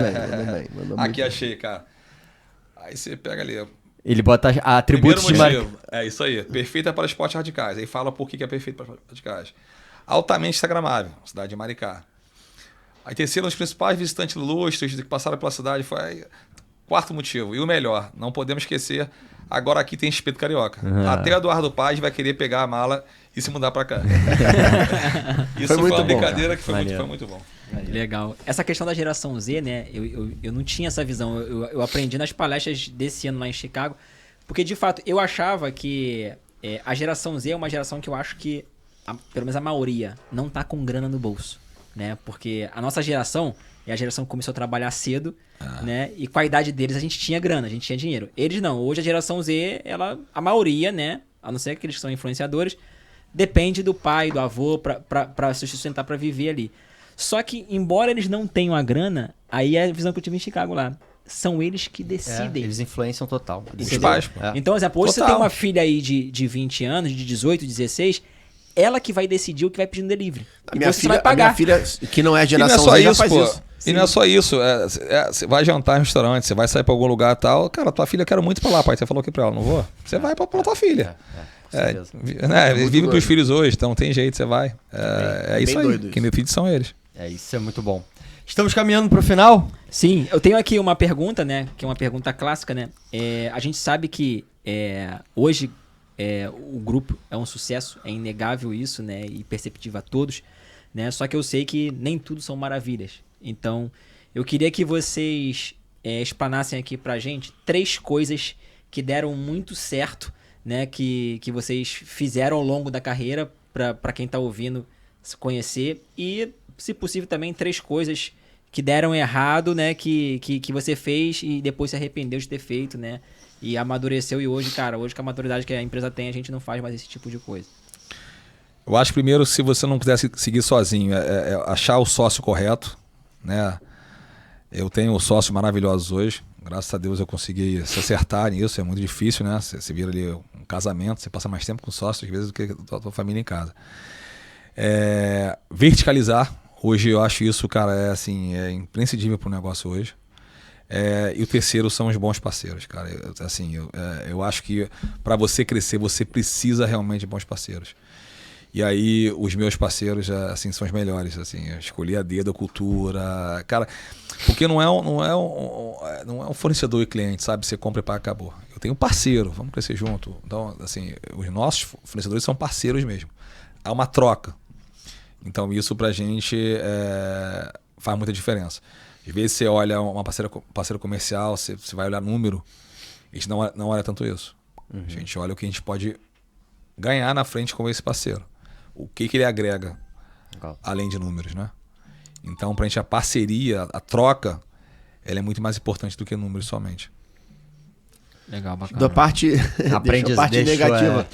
mandou bem. Aqui achei, cara. Aí você pega ali... Ele bota atributos de Primeiro marca. motivo, é isso aí. Perfeita para esportes radicais. Aí fala por que é perfeito para esportes radicais. Altamente instagramável, cidade de Maricá. Aí terceiro, os principais visitantes ilustres que passaram pela cidade foi... Quarto motivo, e o melhor, não podemos esquecer, agora aqui tem Espeto Carioca. Até o Eduardo Paz vai querer pegar a mala e se mudar pra cá. Isso Foi muito uma bom, brincadeira cara. que foi Maneiro. muito bom. Legal. Essa questão da geração Z, né? Eu não tinha essa visão. Eu aprendi nas palestras desse ano lá em Chicago. Porque, de fato, eu achava que a geração Z é uma geração que eu acho que, pelo menos a maioria, não tá com grana no bolso. Né? Porque a nossa geração é a geração que começou a trabalhar cedo, né? E com a idade deles a gente tinha grana, a gente tinha dinheiro. Eles não. Hoje a geração Z, a maioria, né? A não ser aqueles que são influenciadores, depende do pai, do avô pra se sustentar, pra viver ali. Só que, embora eles não tenham a grana, aí é a visão que eu tive em Chicago lá. São eles que decidem. Eles influenciam total. Os pais, pô. Então, exemplo, hoje Total. você tem uma filha aí de 20 anos, de 18, 16, ela que vai decidir o que vai pedir no delivery. A E minha, você filha, vai pagar. a minha filha, que não é E não é geração só Z, já isso, faz pô. isso. E não é só isso. Você vai jantar em restaurante, você vai sair pra algum lugar e tal. Cara, tua filha quer muito ir pra lá, pai. Você falou aqui pra ela, não vou? Você vai pra tua filha. Com certeza. Vive doido. pros filhos hoje, então tem jeito, você vai. É bem isso aí. doido Quem isso. decide são eles. Isso é muito bom. Estamos caminhando pro final? Sim, eu tenho aqui uma pergunta, né? Que é uma pergunta clássica, né? A gente sabe que hoje o grupo é um sucesso, é inegável isso, né? E perceptível a todos, né? Só que eu sei que nem tudo são maravilhas. Então, eu queria que vocês explanassem aqui pra gente 3 coisas que deram muito certo, né? Que vocês fizeram ao longo da carreira pra quem tá ouvindo se conhecer. E, se possível, também 3 coisas que deram errado, né? Que você fez e depois se arrependeu de ter feito, né? E amadureceu. E hoje, cara, hoje com a maturidade que a empresa tem, a gente não faz mais esse tipo de coisa. Eu acho, primeiro, se você não quiser seguir sozinho, é achar o sócio correto, né? Eu tenho sócios maravilhosos hoje. Graças a Deus eu consegui se acertar nisso. É muito difícil, né? Você vira ali um casamento, você passa mais tempo com sócio, às vezes, do que a tua família em casa. Verticalizar. Hoje eu acho isso, cara, é imprescindível para o negócio hoje. E o terceiro são os bons parceiros, cara. Eu acho que para você crescer, você precisa realmente de bons parceiros. E aí, os meus parceiros, assim, são os melhores, assim. Eu escolhi a dedo, a cultura, cara. Porque não é um fornecedor e cliente, sabe? Você compra e paga, acabou. Eu tenho um parceiro, vamos crescer junto. Então, assim, os nossos fornecedores são parceiros mesmo. Há uma troca. Então, isso pra gente faz muita diferença. Às vezes, você olha uma parceira comercial, você vai olhar número, a gente não olha tanto isso. A gente olha o que a gente pode ganhar na frente com esse parceiro. O que ele agrega, além de números, né? Então, pra gente, a parceria, a troca, ela é muito mais importante do que números somente. Legal, bacana. Da parte, Aprendiz- deixa a parte deixa, negativa.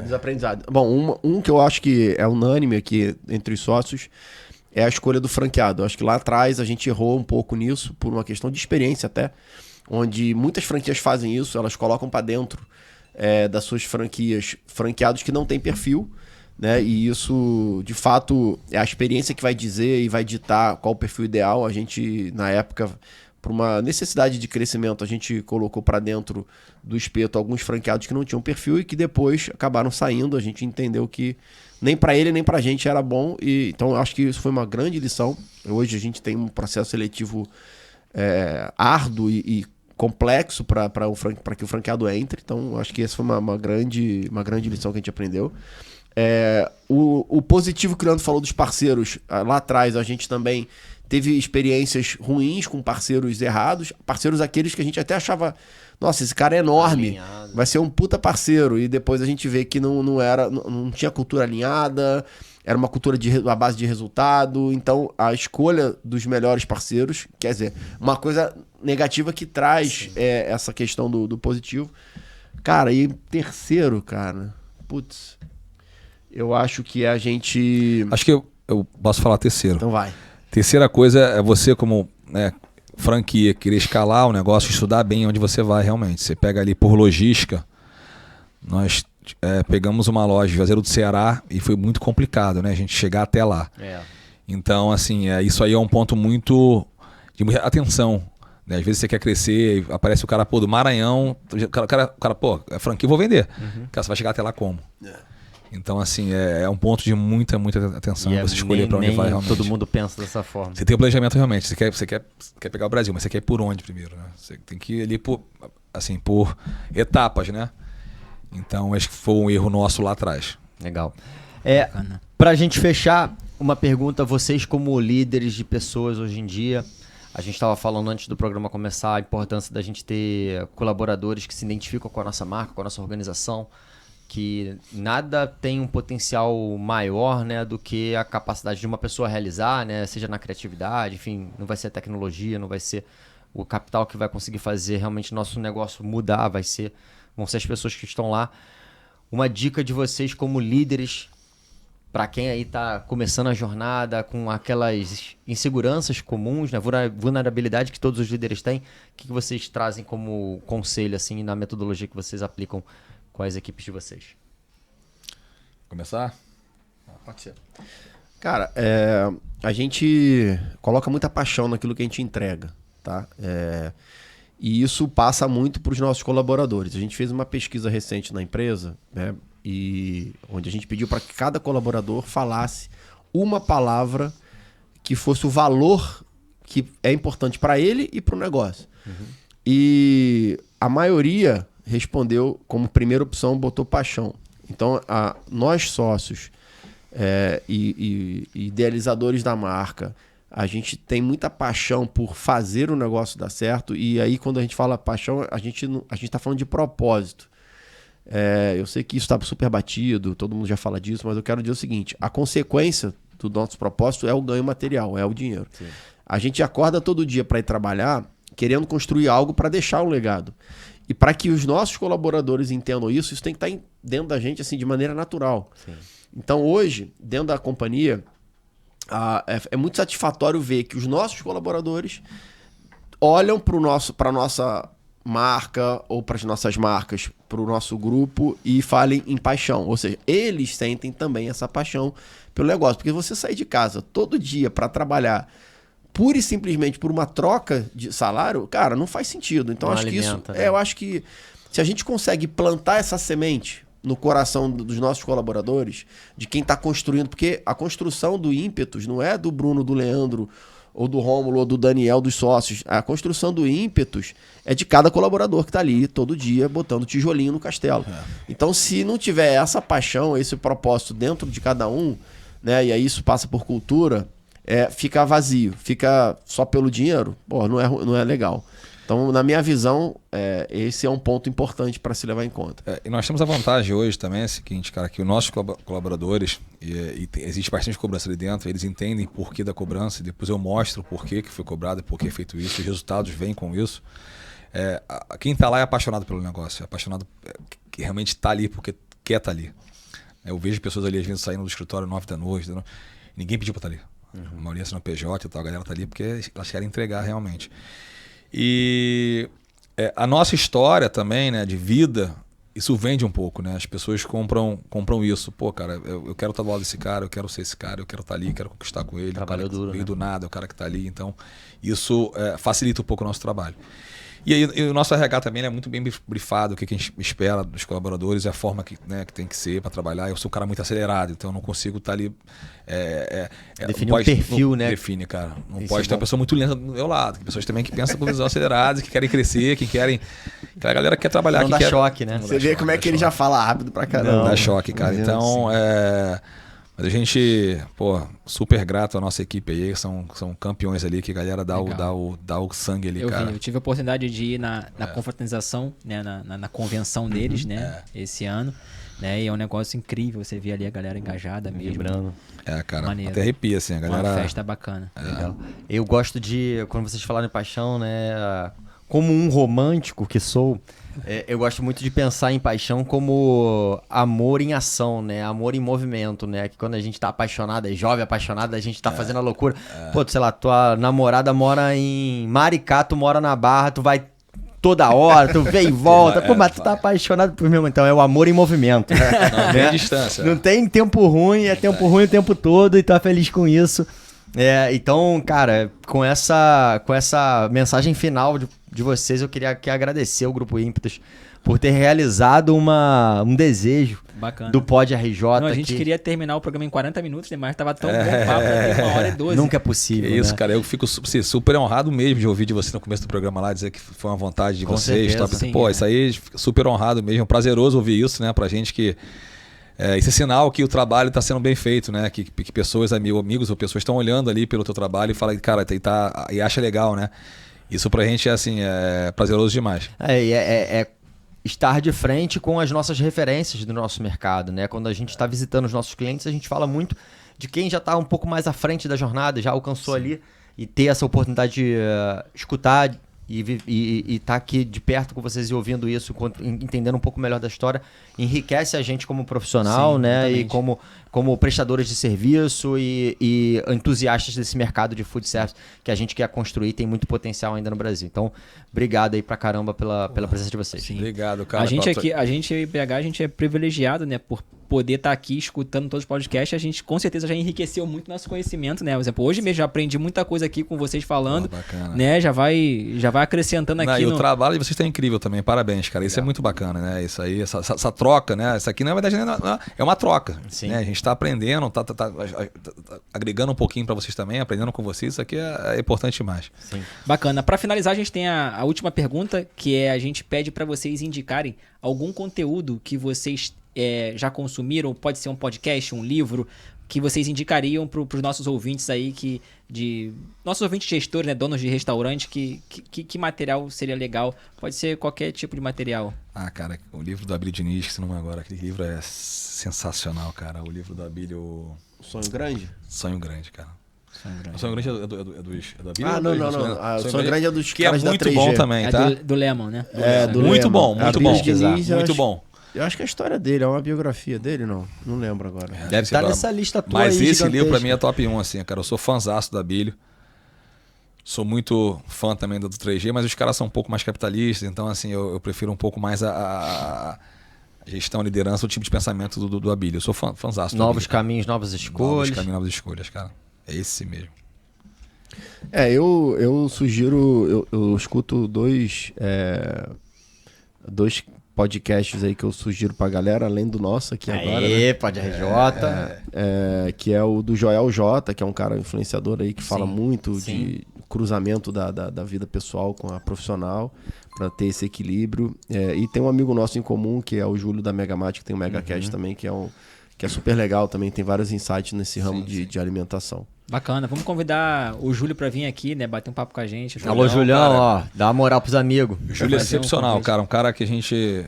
Desaprendizado. Bom, um que eu acho que é unânime aqui entre os sócios é a escolha do franqueado. Eu acho que lá atrás a gente errou um pouco nisso, por uma questão de experiência até, onde muitas franquias fazem isso, elas colocam para dentro das suas franquias franqueados que não têm perfil, né? E isso, de fato, é a experiência que vai dizer e vai ditar qual o perfil ideal. A gente, na época, por uma necessidade de crescimento, a gente colocou para dentro do espeto alguns franqueados que não tinham perfil e que depois acabaram saindo. A gente entendeu que nem para ele nem para a gente era bom. Então, acho que isso foi uma grande lição. Hoje a gente tem um processo seletivo árduo e complexo para que o franqueado entre. Então, acho que essa foi uma grande lição que a gente aprendeu. O positivo que o Leandro falou dos parceiros, lá atrás a gente também teve experiências ruins com parceiros errados, parceiros aqueles que a gente até achava, nossa, esse cara é enorme, Alinhado. vai ser um puta parceiro, e depois a gente vê que não tinha cultura alinhada, era uma cultura à base de resultado. Então a escolha dos melhores parceiros, quer dizer, uma coisa negativa que traz essa questão do positivo. Cara, e terceiro, cara, putz, eu acho que a gente... Acho que eu posso falar terceiro. Então vai. Terceira coisa é você, como franquia, querer escalar o negócio, estudar bem onde você vai realmente. Você pega ali por logística. Nós pegamos uma loja de Juazeiro do Ceará e foi muito complicado, né? A gente chegar até lá. Então, assim, isso aí é um ponto muito de muita atenção. Né? Às vezes você quer crescer, aparece o cara, do Maranhão, o cara, é franquia, eu vou vender. Cara, você vai chegar até lá como? Então, assim, é um ponto de muita atenção você escolher para onde vai realmente. Todo mundo pensa dessa forma. Você tem o planejamento realmente. Você quer pegar o Brasil, mas você quer ir por onde primeiro, né? Você tem que ir ali por etapas, né? Então, acho que foi um erro nosso lá atrás. Legal. Bacana. Pra gente fechar, uma pergunta, vocês como líderes de pessoas hoje em dia, a gente estava falando antes do programa começar a importância da gente ter colaboradores que se identificam com a nossa marca, com a nossa organização, que nada tem um potencial maior, né, do que a capacidade de uma pessoa realizar, né, seja na criatividade, enfim, não vai ser a tecnologia, não vai ser o capital que vai conseguir fazer realmente nosso negócio mudar, vão ser as pessoas que estão lá. Uma dica de vocês como líderes, para quem aí está começando a jornada com aquelas inseguranças comuns, né, vulnerabilidade que todos os líderes têm, o que vocês trazem como conselho assim na metodologia que vocês aplicam com as equipes de vocês? Começar? Pode ser. Cara, a gente coloca muita paixão naquilo que a gente entrega, tá? E isso passa muito para os nossos colaboradores. A gente fez uma pesquisa recente na empresa, né? E onde a gente pediu para que cada colaborador falasse uma palavra que fosse o valor que é importante para ele e para o negócio. E a maioria respondeu como primeira opção, botou paixão. Então, nós sócios e idealizadores da marca, a gente tem muita paixão por fazer o negócio dar certo. E aí, quando a gente fala paixão, a gente está falando de propósito. Eu sei que isso está super batido, todo mundo já fala disso, mas eu quero dizer o seguinte: a consequência do nosso propósito é o ganho material, é o dinheiro. Sim. A gente acorda todo dia para ir trabalhar querendo construir algo para deixar um legado. E para que os nossos colaboradores entendam isso, isso tem que estar dentro da gente assim, de maneira natural. Sim. Então hoje, dentro da companhia, é muito satisfatório ver que os nossos colaboradores olham para a nossa marca ou para as nossas marcas, para o nosso grupo e falem em paixão. Ou seja, eles sentem também essa paixão pelo negócio. Porque você sair de casa todo dia para trabalhar pura e simplesmente por uma troca de salário, cara, não faz sentido. Então não acho alimenta, que isso, né? eu acho que se a gente consegue plantar essa semente no coração dos nossos colaboradores, de quem está construindo, porque a construção do ímpetus não é do Bruno, do Leandro, ou do Rômulo, ou do Daniel, dos sócios. A construção do ímpetus é de cada colaborador que está ali todo dia botando tijolinho no castelo. Então, se não tiver essa paixão, esse propósito dentro de cada um, né, e aí isso passa por cultura, fica vazio, fica só pelo dinheiro, pô, não é legal. Então, na minha visão, esse é um ponto importante para se levar em conta. E nós temos a vantagem hoje também, é o seguinte, cara, que os nossos colaboradores, existe bastante cobrança ali dentro, eles entendem o porquê da cobrança, e depois eu mostro o porquê que foi cobrado e por que é feito isso, os resultados vêm com isso. Quem está lá é apaixonado pelo negócio, é apaixonado, que realmente está ali porque quer estar ali. Eu vejo pessoas ali, às vezes, saindo do escritório 9 da noite, né? Ninguém pediu para estar ali. A maioria é no PJ e tal, a galera está ali porque elas querem entregar realmente. E a nossa história também, né, de vida, isso vende um pouco, né? As pessoas compram isso. Pô, cara, eu quero estar do lado desse cara, eu quero ser esse cara, eu quero estar ali, quero conquistar com ele. Trabalhou duro, veio né? do nada, é o cara que está ali. Então, isso facilita um pouco o nosso trabalho. E aí o nosso RH também é muito bem brifado, o que a gente espera dos colaboradores, é a forma que tem que ser para trabalhar. Eu sou um cara muito acelerado, então eu não consigo estar ali... Definir um perfil, né? Define, cara. Não Isso pode ter uma pessoa muito lenta do meu lado. Tem pessoas também que pensam com visão acelerada, que querem crescer, que querem... Aquela galera que quer trabalhar. Não que dá quer... choque, né? Você vê como é que ele já fala rápido pra caramba. Dá choque, cara. Então, mas a gente, super grato à nossa equipe aí, são campeões ali, que a galera dá o sangue ali, cara. Eu tive a oportunidade de ir na confraternização, né, na convenção deles, né, esse ano, né, e é um negócio incrível, você vê ali a galera engajada mesmo. Vibrando. Cara, Maneiro. até arrepia, assim, a galera... Uma festa bacana. Legal. Eu gosto de, quando vocês falaram em paixão, né, como um romântico que sou, eu gosto muito de pensar em paixão como amor em ação, né? Amor em movimento, né? Que quando a gente tá apaixonado, é jovem, apaixonado, a gente tá fazendo a loucura. Pô, sei lá, tua namorada mora em Maricá, tu mora na Barra, tu vai toda hora, tu vem e volta. Pô, mas tu tá apaixonado por mim, então é o amor em movimento. Não tem distância. Não tem tempo ruim, é tempo ruim o tempo todo e tu é feliz com isso. Então, cara, com essa mensagem final de vocês, eu queria agradecer ao Grupo Ímpetus por ter realizado um desejo Bacana. do Pod RJ. Não, a gente queria terminar o programa em 40 minutos, mas tava tão bom papo, né? 1h12. Nunca é possível, É isso, né? cara. Eu fico super honrado mesmo de ouvir de você no começo do programa lá, dizer que foi uma vontade de Com vocês. certeza, Top. sim, Pô, isso aí, super honrado mesmo. Prazeroso ouvir isso, né? Pra gente que Isso é sinal que o trabalho está sendo bem feito, né? Que pessoas, amigos ou pessoas estão olhando ali pelo teu trabalho e falam, cara, e acha legal, né? Isso pra gente é prazeroso demais. É estar de frente com as nossas referências do nosso mercado, né? Quando a gente está visitando os nossos clientes, a gente fala muito de quem já está um pouco mais à frente da jornada, já alcançou ali, e ter essa oportunidade de escutar e estar aqui de perto com vocês e ouvindo isso, entendendo um pouco melhor da história, enriquece a gente como profissional, né? Exatamente. E como prestadores de serviço e entusiastas desse mercado de food service que a gente quer construir, tem muito potencial ainda no Brasil. Então, obrigado aí pra caramba pela presença de vocês. Sim. Obrigado, cara. A gente em BH, a gente é privilegiado, né, por poder estar aqui escutando todos os podcasts. A gente com certeza já enriqueceu muito nosso conhecimento, né? Por exemplo, hoje mesmo já aprendi muita coisa aqui com vocês falando, bacana. né? Já vai acrescentando aqui. E o trabalho de vocês está incrível também, parabéns, cara. Isso é muito bacana, né? Isso aí, essa troca, né? Isso aqui, na verdade, é uma troca. Sim. Né? A gente está aprendendo, tá agregando um pouquinho para vocês também, aprendendo com vocês. Isso aqui é importante demais. Sim. Bacana. Para finalizar, a gente tem a última pergunta, que é: a gente pede para vocês indicarem algum conteúdo que vocês já consumiram, pode ser um podcast, um livro, que vocês indicariam para os nossos ouvintes aí, nossos ouvintes gestores, né, donos de restaurante, que material seria legal? Pode ser qualquer tipo de material. Cara, o livro do Abílio Diniz, que se não me agora, aquele livro é sensacional, cara. O livro do Abílio... Sonho Grande? Sonho Grande, cara. O Sonho Grande é do Abílio? Ah, não. O Sonho Grande é dos que caras é muito da 3G. bom também, tá? Do Lemon, né? Do muito Lema. bom, muito Abílio bom. Diniz, Muito bom. Eu acho que a história dele é uma biografia dele, não lembro agora. Deve estar nessa lista tua Mas aí, esse livro pra gigantesca. mim é top 1, assim, cara. Eu sou fãzaço do Abílio. Sou muito fã também do 3G, mas os caras são um pouco mais capitalistas, então assim, eu prefiro um pouco mais a gestão, a liderança, o tipo de pensamento do Abílio. Eu sou fãzaço do Novos Abílio, cara. caminhos, novas Novos escolhas. caminhos, novas escolhas, cara. É esse mesmo. Eu sugiro, eu escuto dois podcasts aí que eu sugiro pra galera, além do nosso aqui agora, né? Aê, pode RJ. Que é o do Joel J, que é um cara influenciador aí que fala muito sim. de cruzamento da vida pessoal com a profissional, pra ter esse equilíbrio. E tem um amigo nosso em comum, que é o Júlio da Megamate, que tem um MegaCast também, que é super legal também, tem vários insights nesse ramo de alimentação. Bacana. Vamos convidar o Júlio pra vir aqui, né? Bater um papo com a gente. Alô, Julião, ó, dá uma moral pros amigos. O Júlio é fazer um excepcional, convite. cara. Um cara que a gente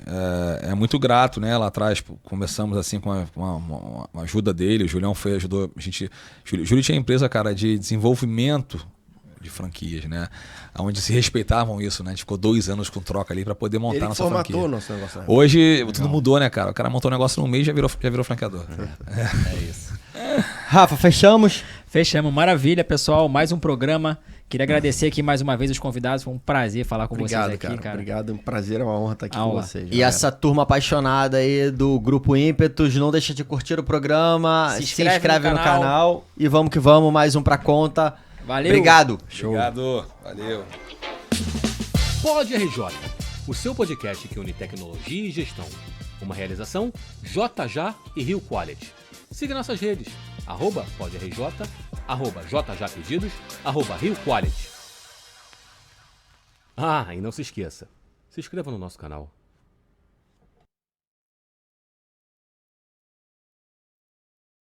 é muito grato, né? Lá atrás começamos assim com uma ajuda dele. O Julião ajudou a gente. O Júlio tinha empresa, cara, de desenvolvimento de franquias, né? Onde se respeitavam isso, né? A gente ficou 2 anos com troca ali pra poder montar Ele que nossa formatou franquia. o nosso negócio. Né? Hoje tudo mudou, né, cara? O cara montou um negócio no mês e já virou franqueador. Rafa, fechamos? Fechamos. Maravilha, pessoal. Mais um programa. Queria agradecer aqui mais uma vez os convidados. Foi um prazer falar com Obrigado, vocês aqui, cara. Obrigado, é um prazer, é uma honra estar aqui com Aula. vocês. E galera. essa turma apaixonada aí do Grupo Ímpetus, não deixa de curtir o programa, Se se inscreve inscreve no no canal e vamos que vamos, mais um pra conta. Valeu. Obrigado. Obrigado. Valeu. Pod RJ, o seu podcast que une tecnologia e gestão. Uma realização JJ e Rio Quality. Siga nossas redes, @PodRJ, @JJPedidos, Rio Quality. E não se esqueça, se inscreva no nosso canal.